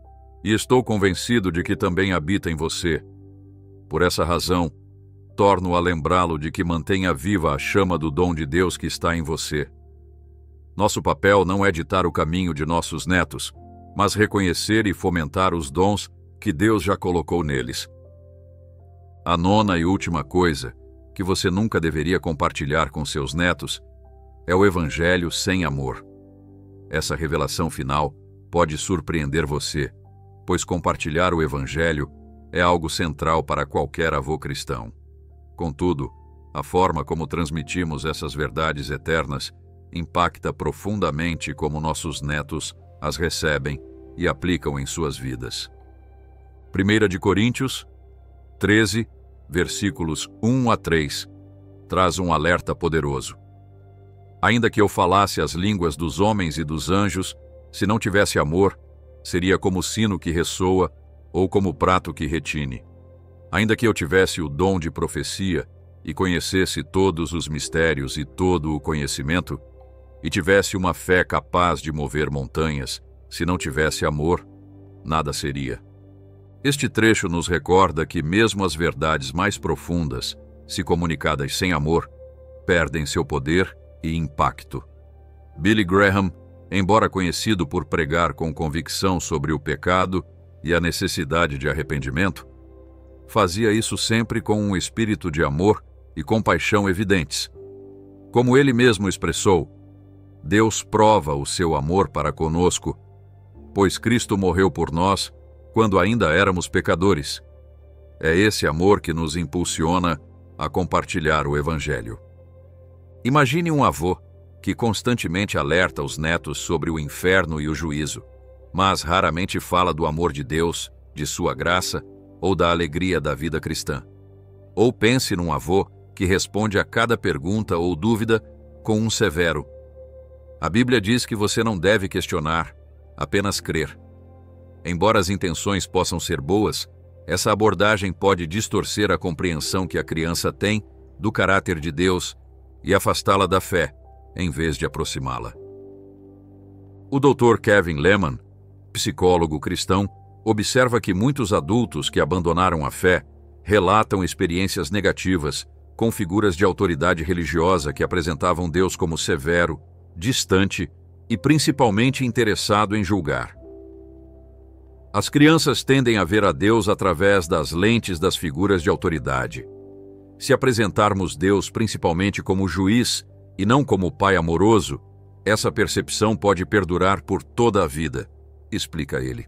e estou convencido de que também habita em você. Por essa razão, torno a lembrá-lo de que mantenha viva a chama do dom de Deus que está em você." Nosso papel não é ditar o caminho de nossos netos, mas reconhecer e fomentar os dons que Deus já colocou neles. A nona e última coisa que você nunca deveria compartilhar com seus netos é o Evangelho sem amor. Essa revelação final pode surpreender você, pois compartilhar o Evangelho é algo central para qualquer avô cristão. Contudo, a forma como transmitimos essas verdades eternas impacta profundamente como nossos netos as recebem e aplicam em suas vidas. 1 de Coríntios 13, versículos 1 a 3, traz um alerta poderoso. "Ainda que eu falasse as línguas dos homens e dos anjos, se não tivesse amor, seria como sino que ressoa ou como prato que retine. Ainda que eu tivesse o dom de profecia e conhecesse todos os mistérios e todo o conhecimento, e tivesse uma fé capaz de mover montanhas, se não tivesse amor, nada seria." Este trecho nos recorda que mesmo as verdades mais profundas, se comunicadas sem amor, perdem seu poder e impacto. Billy Graham embora conhecido por pregar com convicção sobre o pecado e a necessidade de arrependimento, fazia isso sempre com um espírito de amor e compaixão evidentes. Como ele mesmo expressou, Deus prova o seu amor para conosco, pois Cristo morreu por nós quando ainda éramos pecadores. É esse amor que nos impulsiona a compartilhar o Evangelho. Imagine um avô que constantemente alerta os netos sobre o inferno e o juízo, mas raramente fala do amor de Deus, de sua graça ou da alegria da vida cristã. Ou pense num avô que responde a cada pergunta ou dúvida com um severo: a Bíblia diz que você não deve questionar, apenas crer. Embora as intenções possam ser boas, essa abordagem pode distorcer a compreensão que a criança tem do caráter de Deus e afastá-la da fé, em vez de aproximá-la. O Dr. Kevin Leman, psicólogo cristão, observa que muitos adultos que abandonaram a fé relatam experiências negativas com figuras de autoridade religiosa que apresentavam Deus como severo, distante e principalmente interessado em julgar. As crianças tendem a ver a Deus através das lentes das figuras de autoridade. Se apresentarmos Deus principalmente como juiz e não como pai amoroso, essa percepção pode perdurar por toda a vida, explica ele.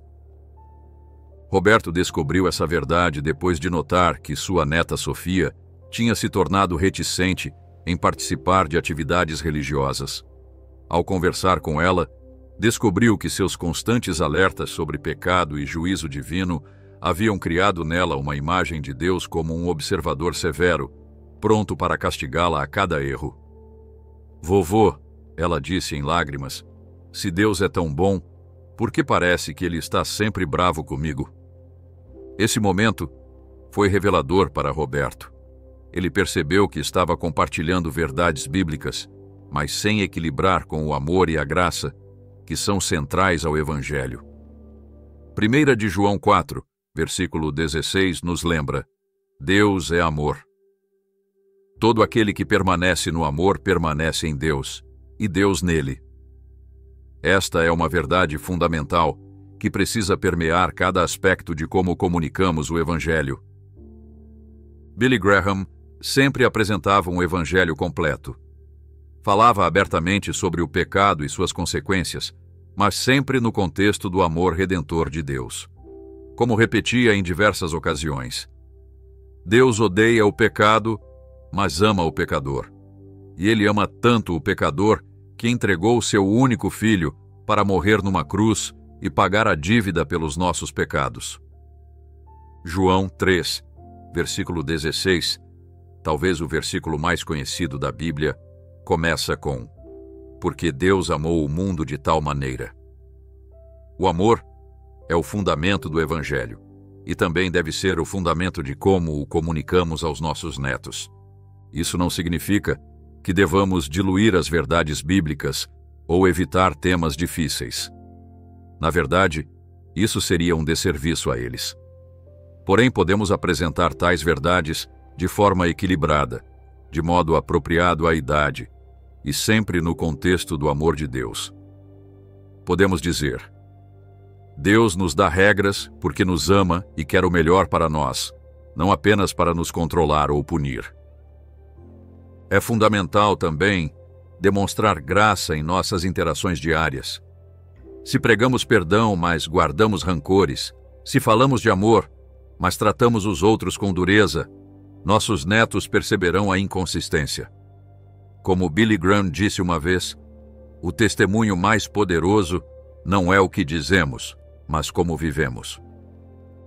Roberto descobriu essa verdade depois de notar que sua neta Sofia tinha se tornado reticente em participar de atividades religiosas. Ao conversar com ela, descobriu que seus constantes alertas sobre pecado e juízo divino haviam criado nela uma imagem de Deus como um observador severo, pronto para castigá-la a cada erro. "Vovô", ela disse em lágrimas, "se Deus é tão bom, por que parece que Ele está sempre bravo comigo?" Esse momento foi revelador para Roberto. Ele percebeu que estava compartilhando verdades bíblicas, mas sem equilibrar com o amor e a graça que são centrais ao Evangelho. 1 de João 4, versículo 16, nos lembra: Deus é amor. Todo aquele que permanece no amor permanece em Deus, e Deus nele. Esta é uma verdade fundamental que precisa permear cada aspecto de como comunicamos o Evangelho. Billy Graham sempre apresentava um Evangelho completo. Falava abertamente sobre o pecado e suas consequências, mas sempre no contexto do amor redentor de Deus. Como repetia em diversas ocasiões: Deus odeia o pecado, mas ama o pecador. E Ele ama tanto o pecador que entregou o seu único filho para morrer numa cruz e pagar a dívida pelos nossos pecados. João 3, versículo 16, talvez o versículo mais conhecido da Bíblia, começa com: porque Deus amou o mundo de tal maneira. O amor é o fundamento do Evangelho e também deve ser o fundamento de como o comunicamos aos nossos netos. Isso não significa que devamos diluir as verdades bíblicas ou evitar temas difíceis. Na verdade, isso seria um desserviço a eles. Porém, podemos apresentar tais verdades de forma equilibrada, de modo apropriado à idade, e sempre no contexto do amor de Deus. Podemos dizer: Deus nos dá regras porque nos ama e quer o melhor para nós, não apenas para nos controlar ou punir. É fundamental também demonstrar graça em nossas interações diárias. Se pregamos perdão, mas guardamos rancores, se falamos de amor, mas tratamos os outros com dureza, nossos netos perceberão a inconsistência. Como Billy Graham disse uma vez, o testemunho mais poderoso não é o que dizemos, mas como vivemos.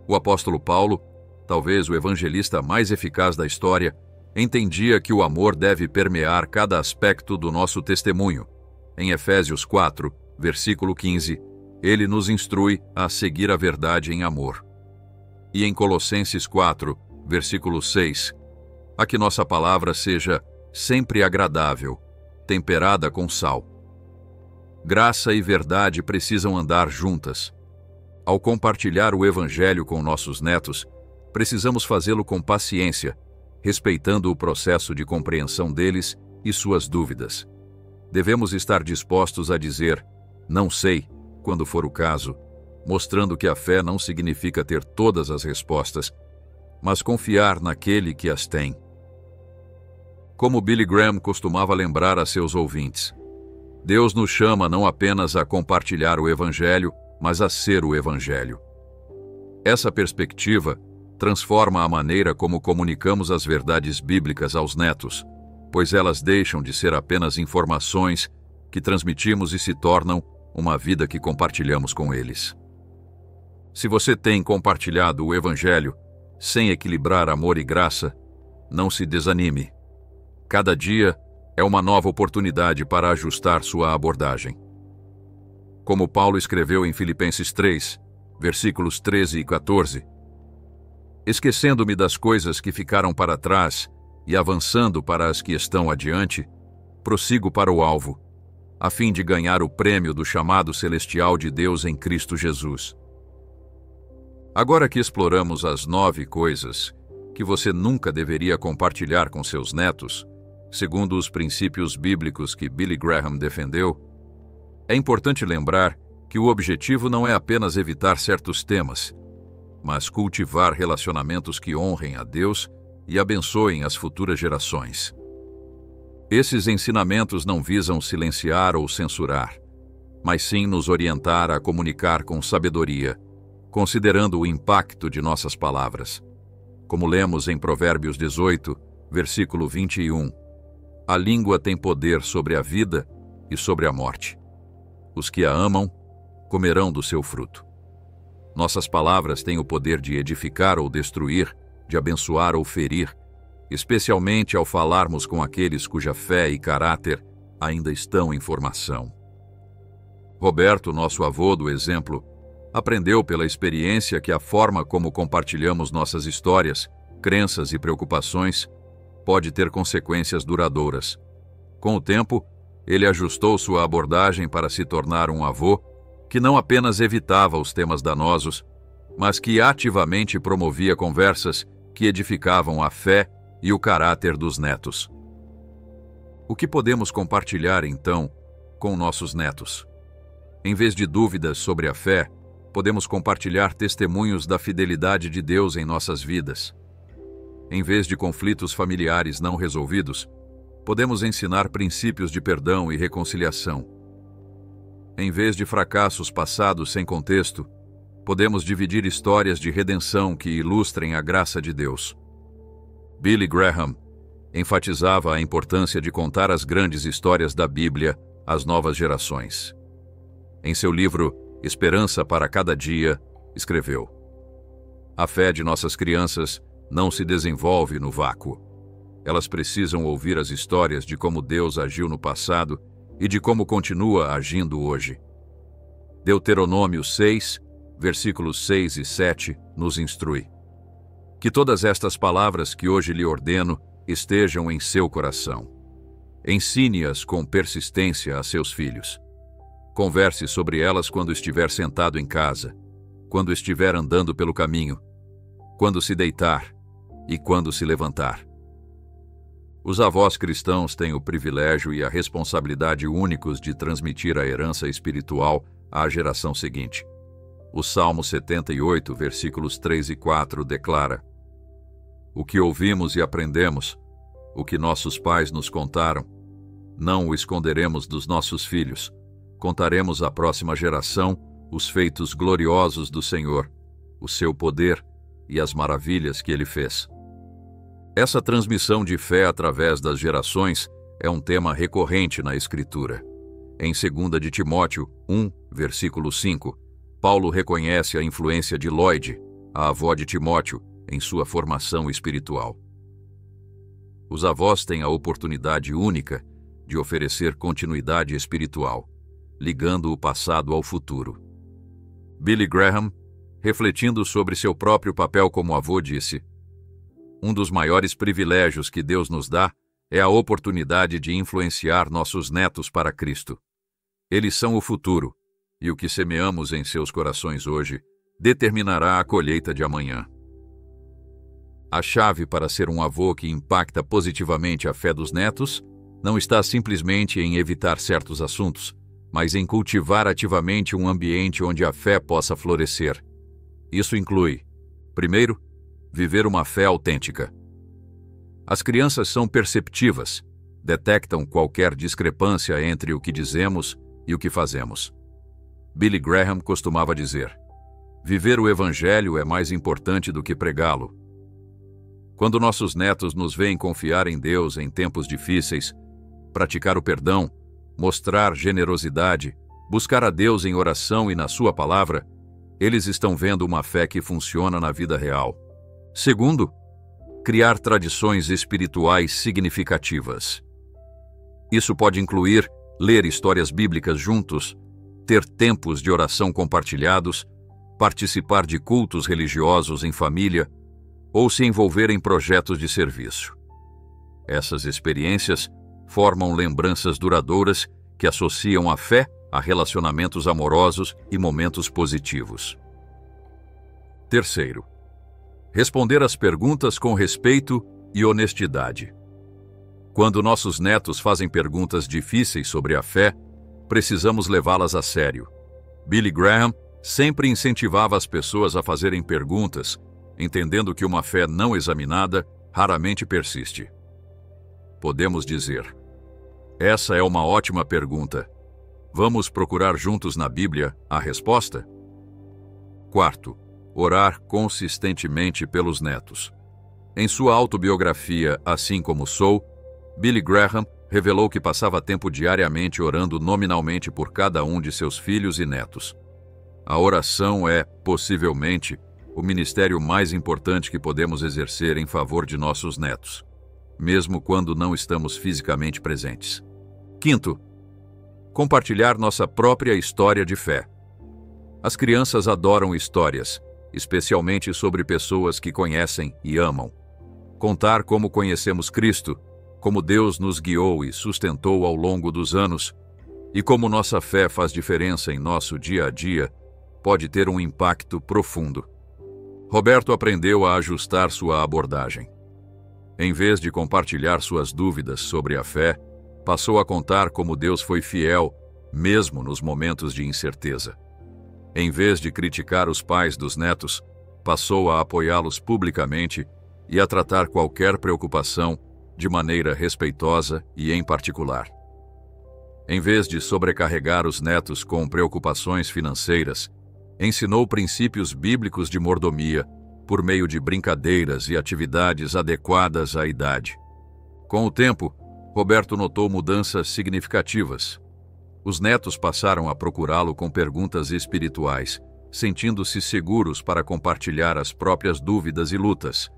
O apóstolo Paulo, talvez o evangelista mais eficaz da história, entendia que o amor deve permear cada aspecto do nosso testemunho. Em Efésios 4, versículo 15, ele nos instrui a seguir a verdade em amor. E em Colossenses 4, versículo 6, a que nossa palavra seja sempre agradável, temperada com sal. Graça e verdade precisam andar juntas. Ao compartilhar o Evangelho com nossos netos, precisamos fazê-lo com paciência, respeitando o processo de compreensão deles e suas dúvidas. Devemos estar dispostos a dizer: Não sei, quando for o caso, mostrando que a fé não significa ter todas as respostas, mas confiar naquele que as tem. Como Billy Graham costumava lembrar a seus ouvintes, Deus nos chama não apenas a compartilhar o Evangelho, mas a ser o Evangelho. Essa perspectiva transforma a maneira como comunicamos as verdades bíblicas aos netos, pois elas deixam de ser apenas informações que transmitimos e se tornam uma vida que compartilhamos com eles. Se você tem compartilhado o Evangelho sem equilibrar amor e graça, não se desanime. Cada dia é uma nova oportunidade para ajustar sua abordagem. Como Paulo escreveu em Filipenses 3, versículos 13 e 14, esquecendo-me das coisas que ficaram para trás e avançando para as que estão adiante, prossigo para o alvo, a fim de ganhar o prêmio do chamado celestial de Deus em Cristo Jesus. Agora que exploramos as 9 coisas que você nunca deveria compartilhar com seus netos, segundo os princípios bíblicos que Billy Graham defendeu, é importante lembrar que o objetivo não é apenas evitar certos temas, mas cultivar relacionamentos que honrem a Deus e abençoem as futuras gerações. Esses ensinamentos não visam silenciar ou censurar, mas sim nos orientar a comunicar com sabedoria, considerando o impacto de nossas palavras. Como lemos em Provérbios 18, versículo 21, a língua tem poder sobre a vida e sobre a morte. Os que a amam comerão do seu fruto. Nossas palavras têm o poder de edificar ou destruir, de abençoar ou ferir, especialmente ao falarmos com aqueles cuja fé e caráter ainda estão em formação. Roberto, nosso avô do exemplo, aprendeu pela experiência que a forma como compartilhamos nossas histórias, crenças e preocupações pode ter consequências duradouras. Com o tempo, ele ajustou sua abordagem para se tornar um avô que não apenas evitava os temas danosos, mas que ativamente promovia conversas que edificavam a fé e o caráter dos netos. O que podemos compartilhar, então, com nossos netos? Em vez de dúvidas sobre a fé, podemos compartilhar testemunhos da fidelidade de Deus em nossas vidas. Em vez de conflitos familiares não resolvidos, podemos ensinar princípios de perdão e reconciliação. Em vez de fracassos passados sem contexto, podemos dividir histórias de redenção que ilustrem a graça de Deus. Billy Graham enfatizava a importância de contar as grandes histórias da Bíblia às novas gerações. Em seu livro Esperança para Cada Dia, escreveu: a fé de nossas crianças não se desenvolve no vácuo. Elas precisam ouvir as histórias de como Deus agiu no passado e de como continua agindo hoje. Deuteronômio 6, versículos 6 e 7, nos instrui: que todas estas palavras que hoje lhe ordeno estejam em seu coração. Ensine-as com persistência a seus filhos. Converse sobre elas quando estiver sentado em casa, quando estiver andando pelo caminho, quando se deitar e quando se levantar. Os avós cristãos têm o privilégio e a responsabilidade únicos de transmitir a herança espiritual à geração seguinte. O Salmo 78, versículos 3 e 4 declara: o que ouvimos e aprendemos, o que nossos pais nos contaram, não o esconderemos dos nossos filhos. Contaremos à próxima geração os feitos gloriosos do Senhor, o seu poder e as maravilhas que ele fez. Essa transmissão de fé através das gerações é um tema recorrente na Escritura. Em 2 de Timóteo 1, versículo 5, Paulo reconhece a influência de Lloyd, a avó de Timóteo, em sua formação espiritual. Os avós têm a oportunidade única de oferecer continuidade espiritual, ligando o passado ao futuro. Billy Graham, refletindo sobre seu próprio papel como avô, disse: um dos maiores privilégios que Deus nos dá é a oportunidade de influenciar nossos netos para Cristo. Eles são o futuro, e o que semeamos em seus corações hoje determinará a colheita de amanhã. A chave para ser um avô que impacta positivamente a fé dos netos não está simplesmente em evitar certos assuntos, mas em cultivar ativamente um ambiente onde a fé possa florescer. Isso inclui, primeiro, viver uma fé autêntica. As crianças são perceptivas, detectam qualquer discrepância entre o que dizemos e o que fazemos. Billy Graham costumava dizer: viver o Evangelho é mais importante do que pregá-lo. Quando nossos netos nos veem confiar em Deus em tempos difíceis, praticar o perdão, mostrar generosidade, buscar a Deus em oração e na sua palavra, eles estão vendo uma fé que funciona na vida real. Segundo, criar tradições espirituais significativas. Isso pode incluir ler histórias bíblicas juntos, ter tempos de oração compartilhados, participar de cultos religiosos em família ou se envolver em projetos de serviço. Essas experiências formam lembranças duradouras que associam a fé a relacionamentos amorosos e momentos positivos. Terceiro, responder às perguntas com respeito e honestidade. Quando nossos netos fazem perguntas difíceis sobre a fé, precisamos levá-las a sério. Billy Graham sempre incentivava as pessoas a fazerem perguntas, entendendo que uma fé não examinada raramente persiste. Podemos dizer: essa é uma ótima pergunta. Vamos procurar juntos na Bíblia a resposta? Quarto, orar consistentemente pelos netos. Em sua autobiografia Assim Como Sou, Billy Graham revelou que passava tempo diariamente orando nominalmente por cada um de seus filhos e netos. A oração é, possivelmente, o ministério mais importante que podemos exercer em favor de nossos netos, mesmo quando não estamos fisicamente presentes. Quinto, compartilhar nossa própria história de fé. As crianças adoram histórias, especialmente sobre pessoas que conhecem e amam. Contar como conhecemos Cristo, como Deus nos guiou e sustentou ao longo dos anos, e como nossa fé faz diferença em nosso dia a dia, pode ter um impacto profundo. Roberto aprendeu a ajustar sua abordagem. Em vez de compartilhar suas dúvidas sobre a fé, passou a contar como Deus foi fiel, mesmo nos momentos de incerteza. Em vez de criticar os pais dos netos, passou a apoiá-los publicamente e a tratar qualquer preocupação de maneira respeitosa e em particular. Em vez de sobrecarregar os netos com preocupações financeiras, ensinou princípios bíblicos de mordomia por meio de brincadeiras e atividades adequadas à idade. Com o tempo, Roberto notou mudanças significativas. Os netos passaram a procurá-lo com perguntas espirituais, sentindo-se seguros para compartilhar as próprias dúvidas e lutas,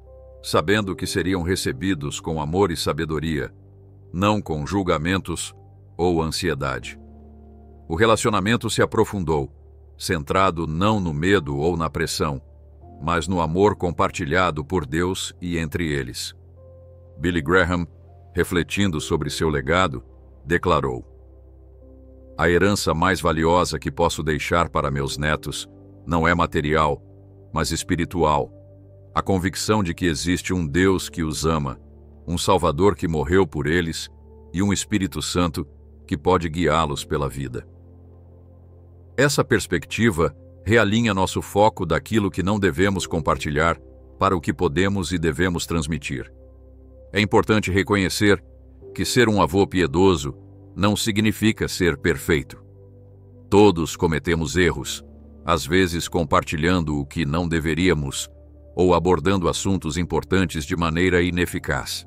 sabendo que seriam recebidos com amor e sabedoria, não com julgamentos ou ansiedade. O relacionamento se aprofundou, centrado não no medo ou na pressão, mas no amor compartilhado por Deus e entre eles. Billy Graham, refletindo sobre seu legado, declarou: a herança mais valiosa que posso deixar para meus netos não é material, mas espiritual. A convicção de que existe um Deus que os ama, um Salvador que morreu por eles e um Espírito Santo que pode guiá-los pela vida. Essa perspectiva realinha nosso foco daquilo que não devemos compartilhar para o que podemos e devemos transmitir. É importante reconhecer que ser um avô piedoso não significa ser perfeito. Todos cometemos erros, às vezes compartilhando o que não deveríamos ou abordando assuntos importantes de maneira ineficaz.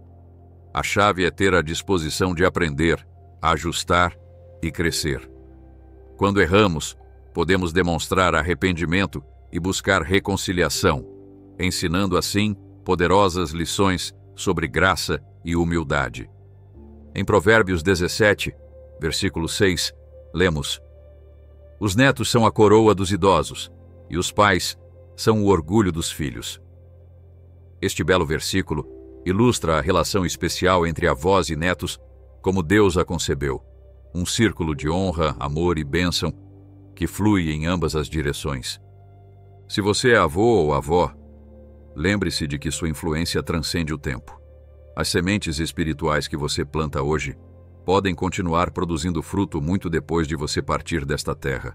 A chave é ter a disposição de aprender, ajustar e crescer. Quando erramos, podemos demonstrar arrependimento e buscar reconciliação, ensinando assim poderosas lições sobre graça e humildade. Em Provérbios 17, versículo 6, lemos: os netos são a coroa dos idosos, e os pais são o orgulho dos filhos. Este belo versículo ilustra a relação especial entre avós e netos como Deus a concebeu, um círculo de honra, amor e bênção que flui em ambas as direções. Se você é avô ou avó, lembre-se de que sua influência transcende o tempo. As sementes espirituais que você planta hoje podem continuar produzindo fruto muito depois de você partir desta terra.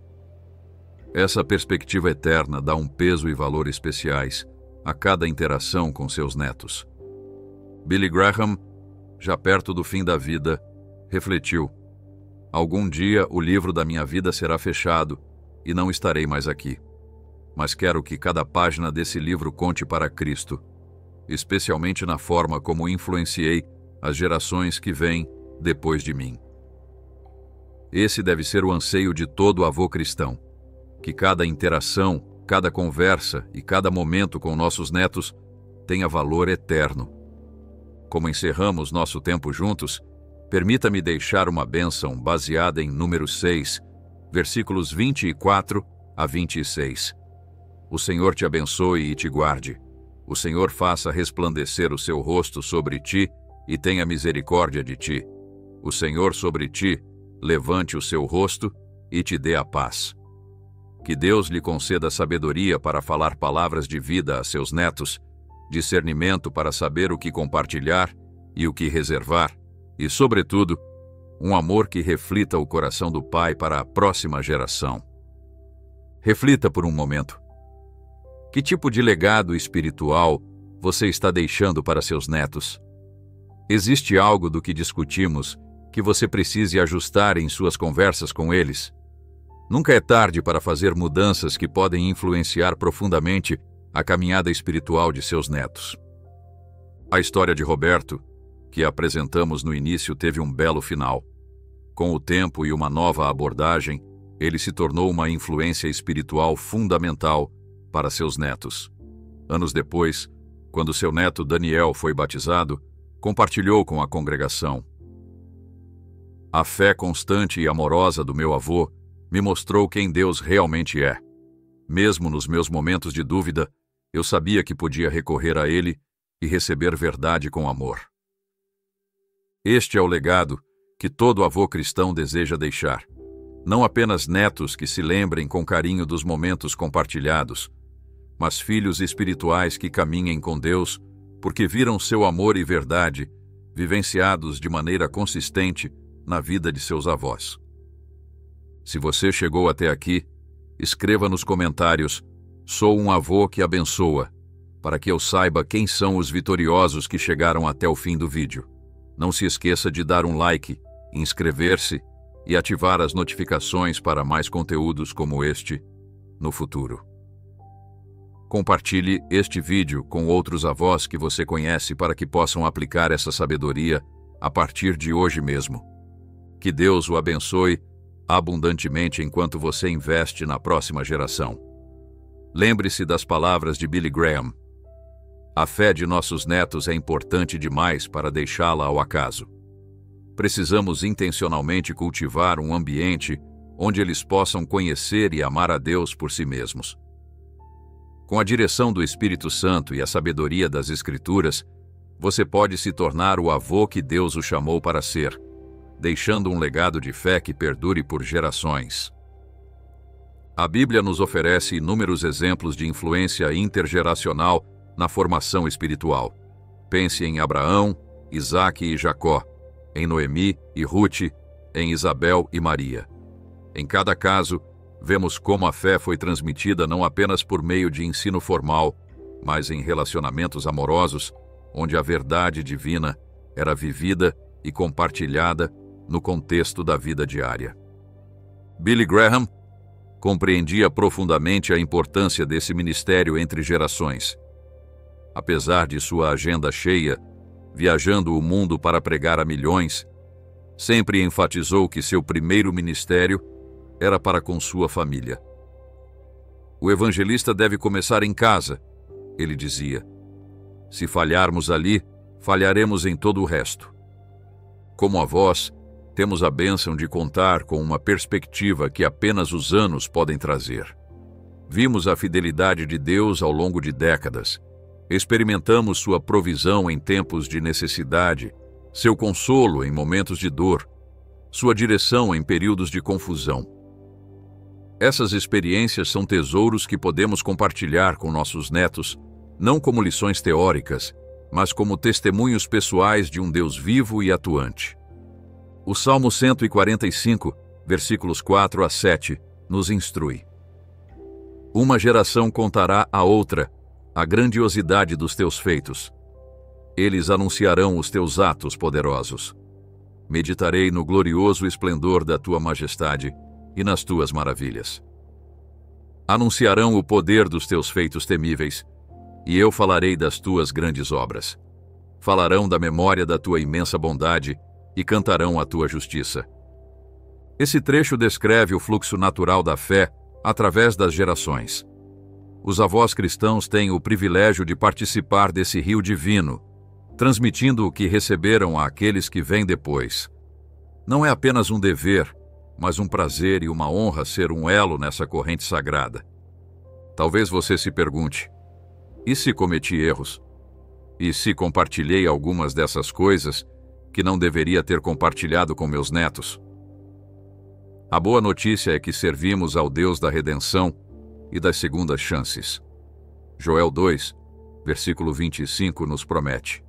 Essa perspectiva eterna dá um peso e valor especiais a cada interação com seus netos. Billy Graham, já perto do fim da vida, refletiu: algum dia o livro da minha vida será fechado e não estarei mais aqui. Mas quero que cada página desse livro conte para Cristo, especialmente na forma como influenciei as gerações que vêm depois de mim. Esse deve ser o anseio de todo avô cristão, que cada interação, cada conversa e cada momento com nossos netos tenha valor eterno. Como encerramos nosso tempo juntos, permita-me deixar uma bênção baseada em Números 6, versículos 24 a 26. O Senhor te abençoe e te guarde. O Senhor faça resplandecer o seu rosto sobre ti e tenha misericórdia de ti. O Senhor sobre ti levante o seu rosto e te dê a paz. Que Deus lhe conceda sabedoria para falar palavras de vida a seus netos, discernimento para saber o que compartilhar e o que reservar, e, sobretudo, um amor que reflita o coração do Pai para a próxima geração. Reflita por um momento. Que tipo de legado espiritual você está deixando para seus netos? Existe algo do que discutimos que você precise ajustar em suas conversas com eles? Nunca é tarde para fazer mudanças que podem influenciar profundamente a caminhada espiritual de seus netos. A história de Roberto, que apresentamos no início, teve um belo final. Com o tempo e uma nova abordagem, ele se tornou uma influência espiritual fundamental para seus netos. Anos depois, quando seu neto Daniel foi batizado, compartilhou com a congregação: a fé constante e amorosa do meu avô me mostrou quem Deus realmente é. Mesmo nos meus momentos de dúvida, eu sabia que podia recorrer a Ele e receber verdade com amor. Este é o legado que todo avô cristão deseja deixar. Não apenas netos que se lembrem com carinho dos momentos compartilhados, mas filhos espirituais que caminhem com Deus porque viram seu amor e verdade vivenciados de maneira consistente na vida de seus avós. Se você chegou até aqui, escreva nos comentários: sou um avô que abençoa, para que eu saiba quem são os vitoriosos que chegaram até o fim do vídeo. Não se esqueça de dar um like, inscrever-se e ativar as notificações para mais conteúdos como este no futuro. Compartilhe este vídeo com outros avós que você conhece para que possam aplicar essa sabedoria a partir de hoje mesmo. Que Deus o abençoe abundantemente enquanto você investe na próxima geração. Lembre-se das palavras de Billy Graham: a fé de nossos netos é importante demais para deixá-la ao acaso. Precisamos intencionalmente cultivar um ambiente onde eles possam conhecer e amar a Deus por si mesmos. Com a direção do Espírito Santo e a sabedoria das Escrituras, você pode se tornar o avô que Deus o chamou para ser, deixando um legado de fé que perdure por gerações. A Bíblia nos oferece inúmeros exemplos de influência intergeracional na formação espiritual. Pense em Abraão, Isaque e Jacó, em Noemi e Ruth, em Isabel e Maria. Em cada caso, vemos como a fé foi transmitida não apenas por meio de ensino formal, mas em relacionamentos amorosos, onde a verdade divina era vivida e compartilhada no contexto da vida diária. Billy Graham compreendia profundamente a importância desse ministério entre gerações. Apesar de sua agenda cheia, viajando o mundo para pregar a milhões, sempre enfatizou que seu primeiro ministério era para com sua família. O evangelista deve começar em casa, ele dizia. Se falharmos ali, falharemos em todo o resto. Como avós, temos a bênção de contar com uma perspectiva que apenas os anos podem trazer. Vimos a fidelidade de Deus ao longo de décadas. Experimentamos sua provisão em tempos de necessidade, seu consolo em momentos de dor, sua direção em períodos de confusão. Essas experiências são tesouros que podemos compartilhar com nossos netos, não como lições teóricas, mas como testemunhos pessoais de um Deus vivo e atuante. O Salmo 145, versículos 4 a 7, nos instrui. Uma geração contará à outra a grandiosidade dos teus feitos. Eles anunciarão os teus atos poderosos. Meditarei no glorioso esplendor da tua majestade e nas tuas maravilhas. Anunciarão o poder dos teus feitos temíveis, e eu falarei das tuas grandes obras. Falarão da memória da tua imensa bondade e cantarão a tua justiça. Esse trecho descreve o fluxo natural da fé através das gerações. Os avós cristãos têm o privilégio de participar desse rio divino, transmitindo o que receberam àqueles que vêm depois. Não é apenas um dever, mas um prazer e uma honra ser um elo nessa corrente sagrada. Talvez você se pergunte: e se cometi erros? E se compartilhei algumas dessas coisas que não deveria ter compartilhado com meus netos? A boa notícia é que servimos ao Deus da redenção e das segundas chances. Joel 2, versículo 25 nos promete: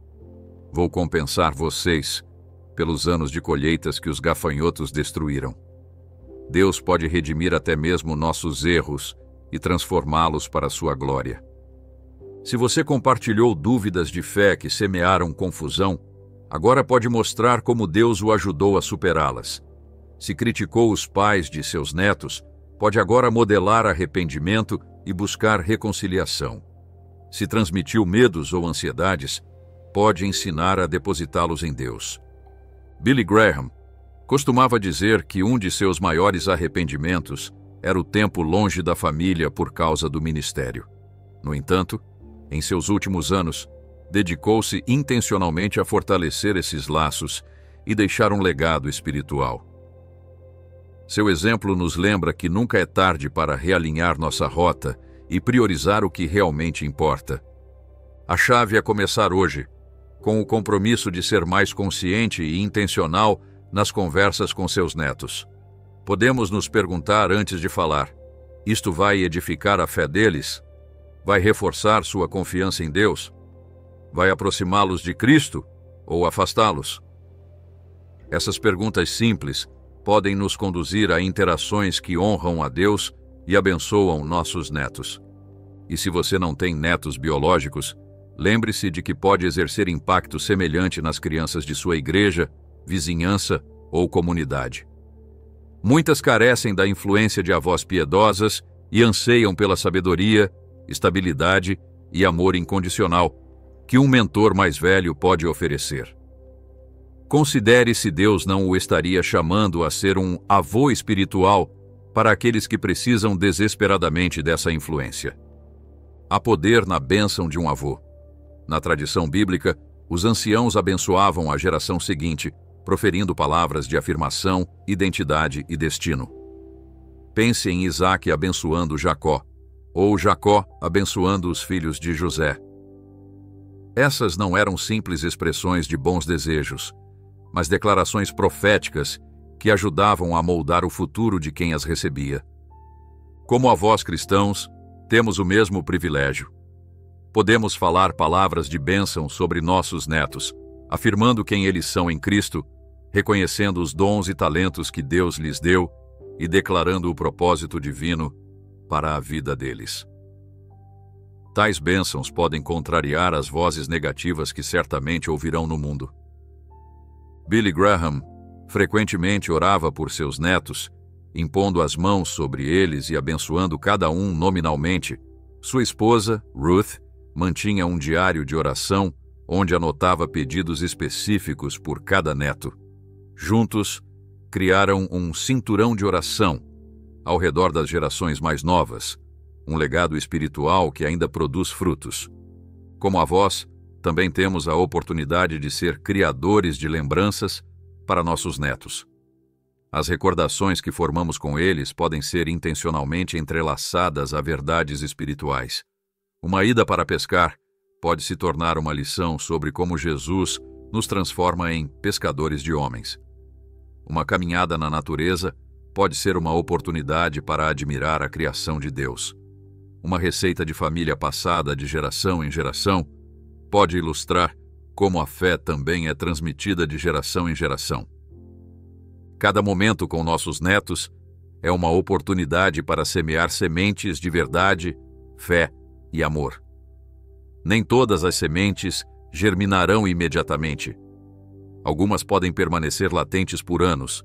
vou compensar vocês pelos anos de colheitas que os gafanhotos destruíram. Deus pode redimir até mesmo nossos erros e transformá-los para a sua glória. Se você compartilhou dúvidas de fé que semearam confusão, agora pode mostrar como Deus o ajudou a superá-las. Se criticou os pais de seus netos, pode agora modelar arrependimento e buscar reconciliação. Se transmitiu medos ou ansiedades, pode ensinar a depositá-los em Deus. Billy Graham costumava dizer que um de seus maiores arrependimentos era o tempo longe da família por causa do ministério. No entanto, em seus últimos anos, dedicou-se intencionalmente a fortalecer esses laços e deixar um legado espiritual. Seu exemplo nos lembra que nunca é tarde para realinhar nossa rota e priorizar o que realmente importa. A chave é começar hoje, com o compromisso de ser mais consciente e intencional nas conversas com seus netos. Podemos nos perguntar antes de falar: isto vai edificar a fé deles? Vai reforçar sua confiança em Deus? Vai aproximá-los de Cristo ou afastá-los? Essas perguntas simples podem nos conduzir a interações que honram a Deus e abençoam nossos netos. E se você não tem netos biológicos, lembre-se de que pode exercer impacto semelhante nas crianças de sua igreja, vizinhança ou comunidade. Muitas carecem da influência de avós piedosas e anseiam pela sabedoria, estabilidade e amor incondicional que um mentor mais velho pode oferecer. Considere se Deus não o estaria chamando a ser um avô espiritual para aqueles que precisam desesperadamente dessa influência. Há poder na bênção de um avô. Na tradição bíblica, os anciãos abençoavam a geração seguinte, proferindo palavras de afirmação, identidade e destino. Pense em Isaque abençoando Jacó, ou Jacó abençoando os filhos de José. Essas não eram simples expressões de bons desejos, mas declarações proféticas que ajudavam a moldar o futuro de quem as recebia. Como avós cristãos, temos o mesmo privilégio. Podemos falar palavras de bênção sobre nossos netos, afirmando quem eles são em Cristo, reconhecendo os dons e talentos que Deus lhes deu e declarando o propósito divino para a vida deles. Tais bênçãos podem contrariar as vozes negativas que certamente ouvirão no mundo. Billy Graham frequentemente orava por seus netos, impondo as mãos sobre eles e abençoando cada um nominalmente. Sua esposa, Ruth, mantinha um diário de oração onde anotava pedidos específicos por cada neto. Juntos, criaram um cinturão de oração ao redor das gerações mais novas, um legado espiritual que ainda produz frutos. Como avós, também temos a oportunidade de ser criadores de lembranças para nossos netos. As recordações que formamos com eles podem ser intencionalmente entrelaçadas a verdades espirituais. Uma ida para pescar pode se tornar uma lição sobre como Jesus nos transforma em pescadores de homens. Uma caminhada na natureza pode ser uma oportunidade para admirar a criação de Deus. Uma receita de família passada de geração em geração pode ilustrar como a fé também é transmitida de geração em geração. Cada momento com nossos netos é uma oportunidade para semear sementes de verdade, fé e amor. Nem todas as sementes germinarão imediatamente. Algumas podem permanecer latentes por anos,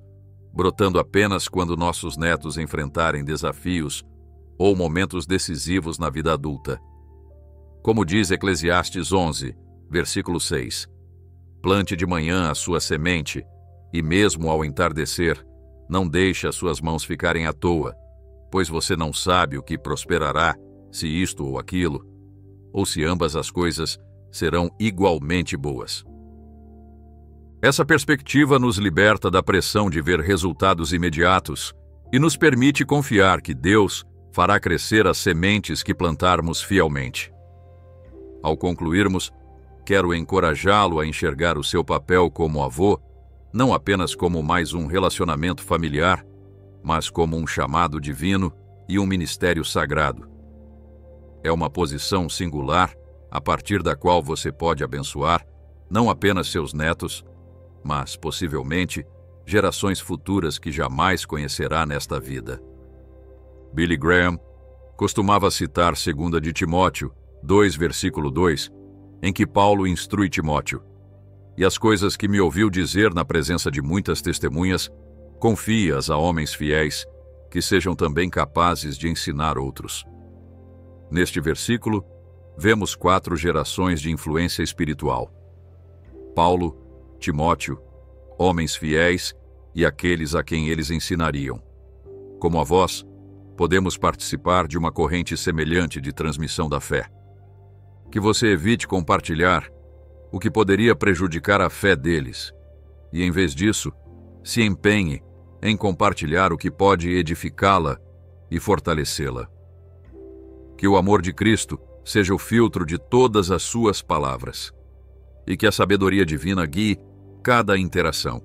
brotando apenas quando nossos netos enfrentarem desafios ou momentos decisivos na vida adulta. Como diz Eclesiastes 11, versículo 6, plante de manhã a sua semente, e mesmo ao entardecer, não deixe as suas mãos ficarem à toa, pois você não sabe o que prosperará, se isto ou aquilo, ou se ambas as coisas serão igualmente boas. Essa perspectiva nos liberta da pressão de ver resultados imediatos e nos permite confiar que Deus fará crescer as sementes que plantarmos fielmente. Ao concluirmos, quero encorajá-lo a enxergar o seu papel como avô, não apenas como mais um relacionamento familiar, mas como um chamado divino e um ministério sagrado. É uma posição singular, a partir da qual você pode abençoar não apenas seus netos, mas, possivelmente, gerações futuras que jamais conhecerá nesta vida. Billy Graham costumava citar 2 de Timóteo 2, versículo 2, em que Paulo instrui Timóteo: e as coisas que me ouviu dizer na presença de muitas testemunhas, confie-as a homens fiéis, que sejam também capazes de ensinar outros. Neste versículo, vemos 4 gerações de influência espiritual: Paulo, Timóteo, homens fiéis e aqueles a quem eles ensinariam. Como avós, podemos participar de uma corrente semelhante de transmissão da fé. Que você evite compartilhar o que poderia prejudicar a fé deles, e em vez disso, se empenhe em compartilhar o que pode edificá-la e fortalecê-la. Que o amor de Cristo seja o filtro de todas as suas palavras, e que a sabedoria divina guie cada interação.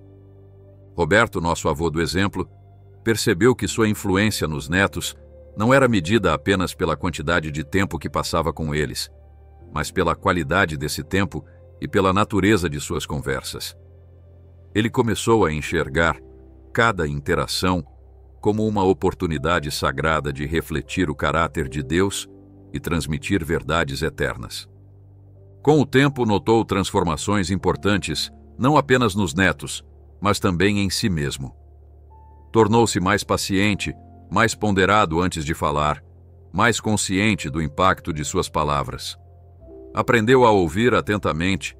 Roberto, nosso avô do exemplo, percebeu que sua influência nos netos não era medida apenas pela quantidade de tempo que passava com eles, mas pela qualidade desse tempo e pela natureza de suas conversas. Ele começou a enxergar cada interação como uma oportunidade sagrada de refletir o caráter de Deus e transmitir verdades eternas. Com o tempo, notou transformações importantes, não apenas nos netos, mas também em si mesmo. Tornou-se mais paciente, mais ponderado antes de falar, mais consciente do impacto de suas palavras. Aprendeu a ouvir atentamente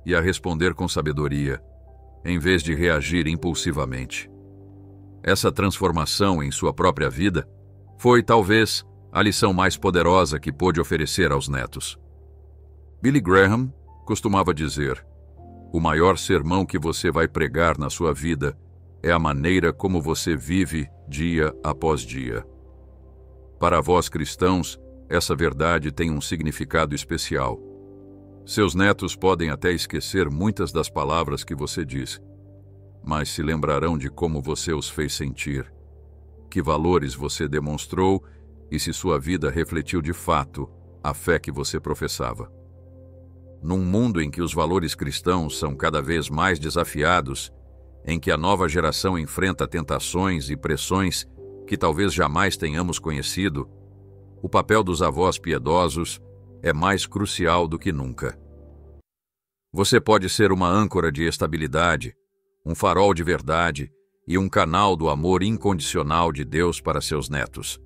e a responder com sabedoria, em vez de reagir impulsivamente. Essa transformação em sua própria vida foi, talvez, a lição mais poderosa que pôde oferecer aos netos. Billy Graham costumava dizer: o maior sermão que você vai pregar na sua vida é a maneira como você vive dia após dia. Para vós cristãos, essa verdade tem um significado especial. Seus netos podem até esquecer muitas das palavras que você diz, mas se lembrarão de como você os fez sentir, que valores você demonstrou e se sua vida refletiu de fato a fé que você professava. Num mundo em que os valores cristãos são cada vez mais desafiados, em que a nova geração enfrenta tentações e pressões que talvez jamais tenhamos conhecido, o papel dos avós piedosos é mais crucial do que nunca. Você pode ser uma âncora de estabilidade, um farol de verdade e um canal do amor incondicional de Deus para seus netos.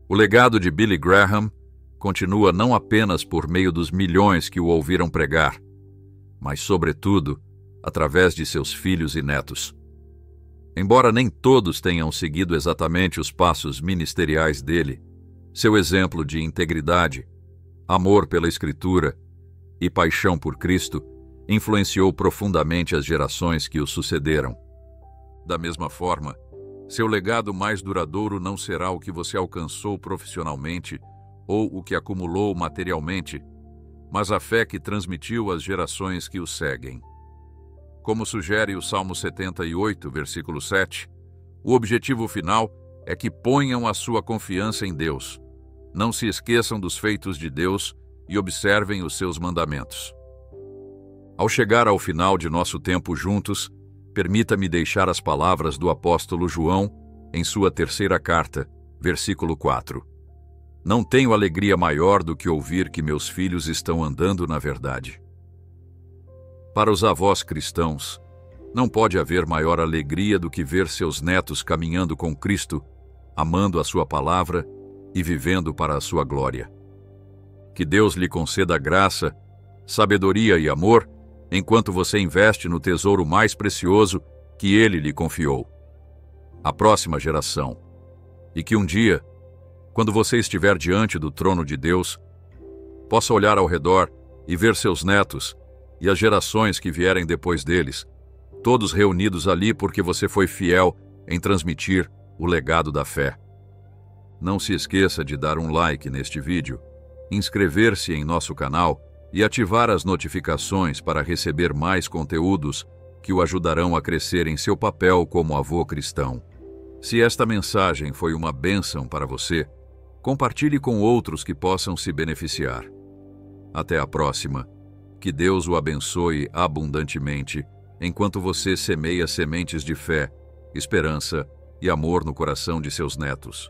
O legado de Billy Graham continua não apenas por meio dos milhões que o ouviram pregar, mas, sobretudo, através de seus filhos e netos. Embora nem todos tenham seguido exatamente os passos ministeriais dele, seu exemplo de integridade, amor pela Escritura e paixão por Cristo influenciou profundamente as gerações que o sucederam. Da mesma forma, seu legado mais duradouro não será o que você alcançou profissionalmente ou o que acumulou materialmente, mas a fé que transmitiu às gerações que o seguem. Como sugere o Salmo 78, versículo 7, o objetivo final é que ponham a sua confiança em Deus, não se esqueçam dos feitos de Deus e observem os seus mandamentos. Ao chegar ao final de nosso tempo juntos, permita-me deixar as palavras do apóstolo João em sua terceira carta, versículo 4. Não tenho alegria maior do que ouvir que meus filhos estão andando na verdade. Para os avós cristãos, não pode haver maior alegria do que ver seus netos caminhando com Cristo, amando a sua palavra e vivendo para a sua glória. Que Deus lhe conceda graça, sabedoria e amor, enquanto você investe no tesouro mais precioso que Ele lhe confiou, a próxima geração. E que um dia, quando você estiver diante do trono de Deus, possa olhar ao redor e ver seus netos e as gerações que vierem depois deles, todos reunidos ali porque você foi fiel em transmitir o legado da fé. Não se esqueça de dar um like neste vídeo, inscrever-se em nosso canal e ativar as notificações para receber mais conteúdos que o ajudarão a crescer em seu papel como avô cristão. Se esta mensagem foi uma bênção para você, compartilhe com outros que possam se beneficiar. Até a próxima. Que Deus o abençoe abundantemente enquanto você semeia sementes de fé, esperança e amor no coração de seus netos.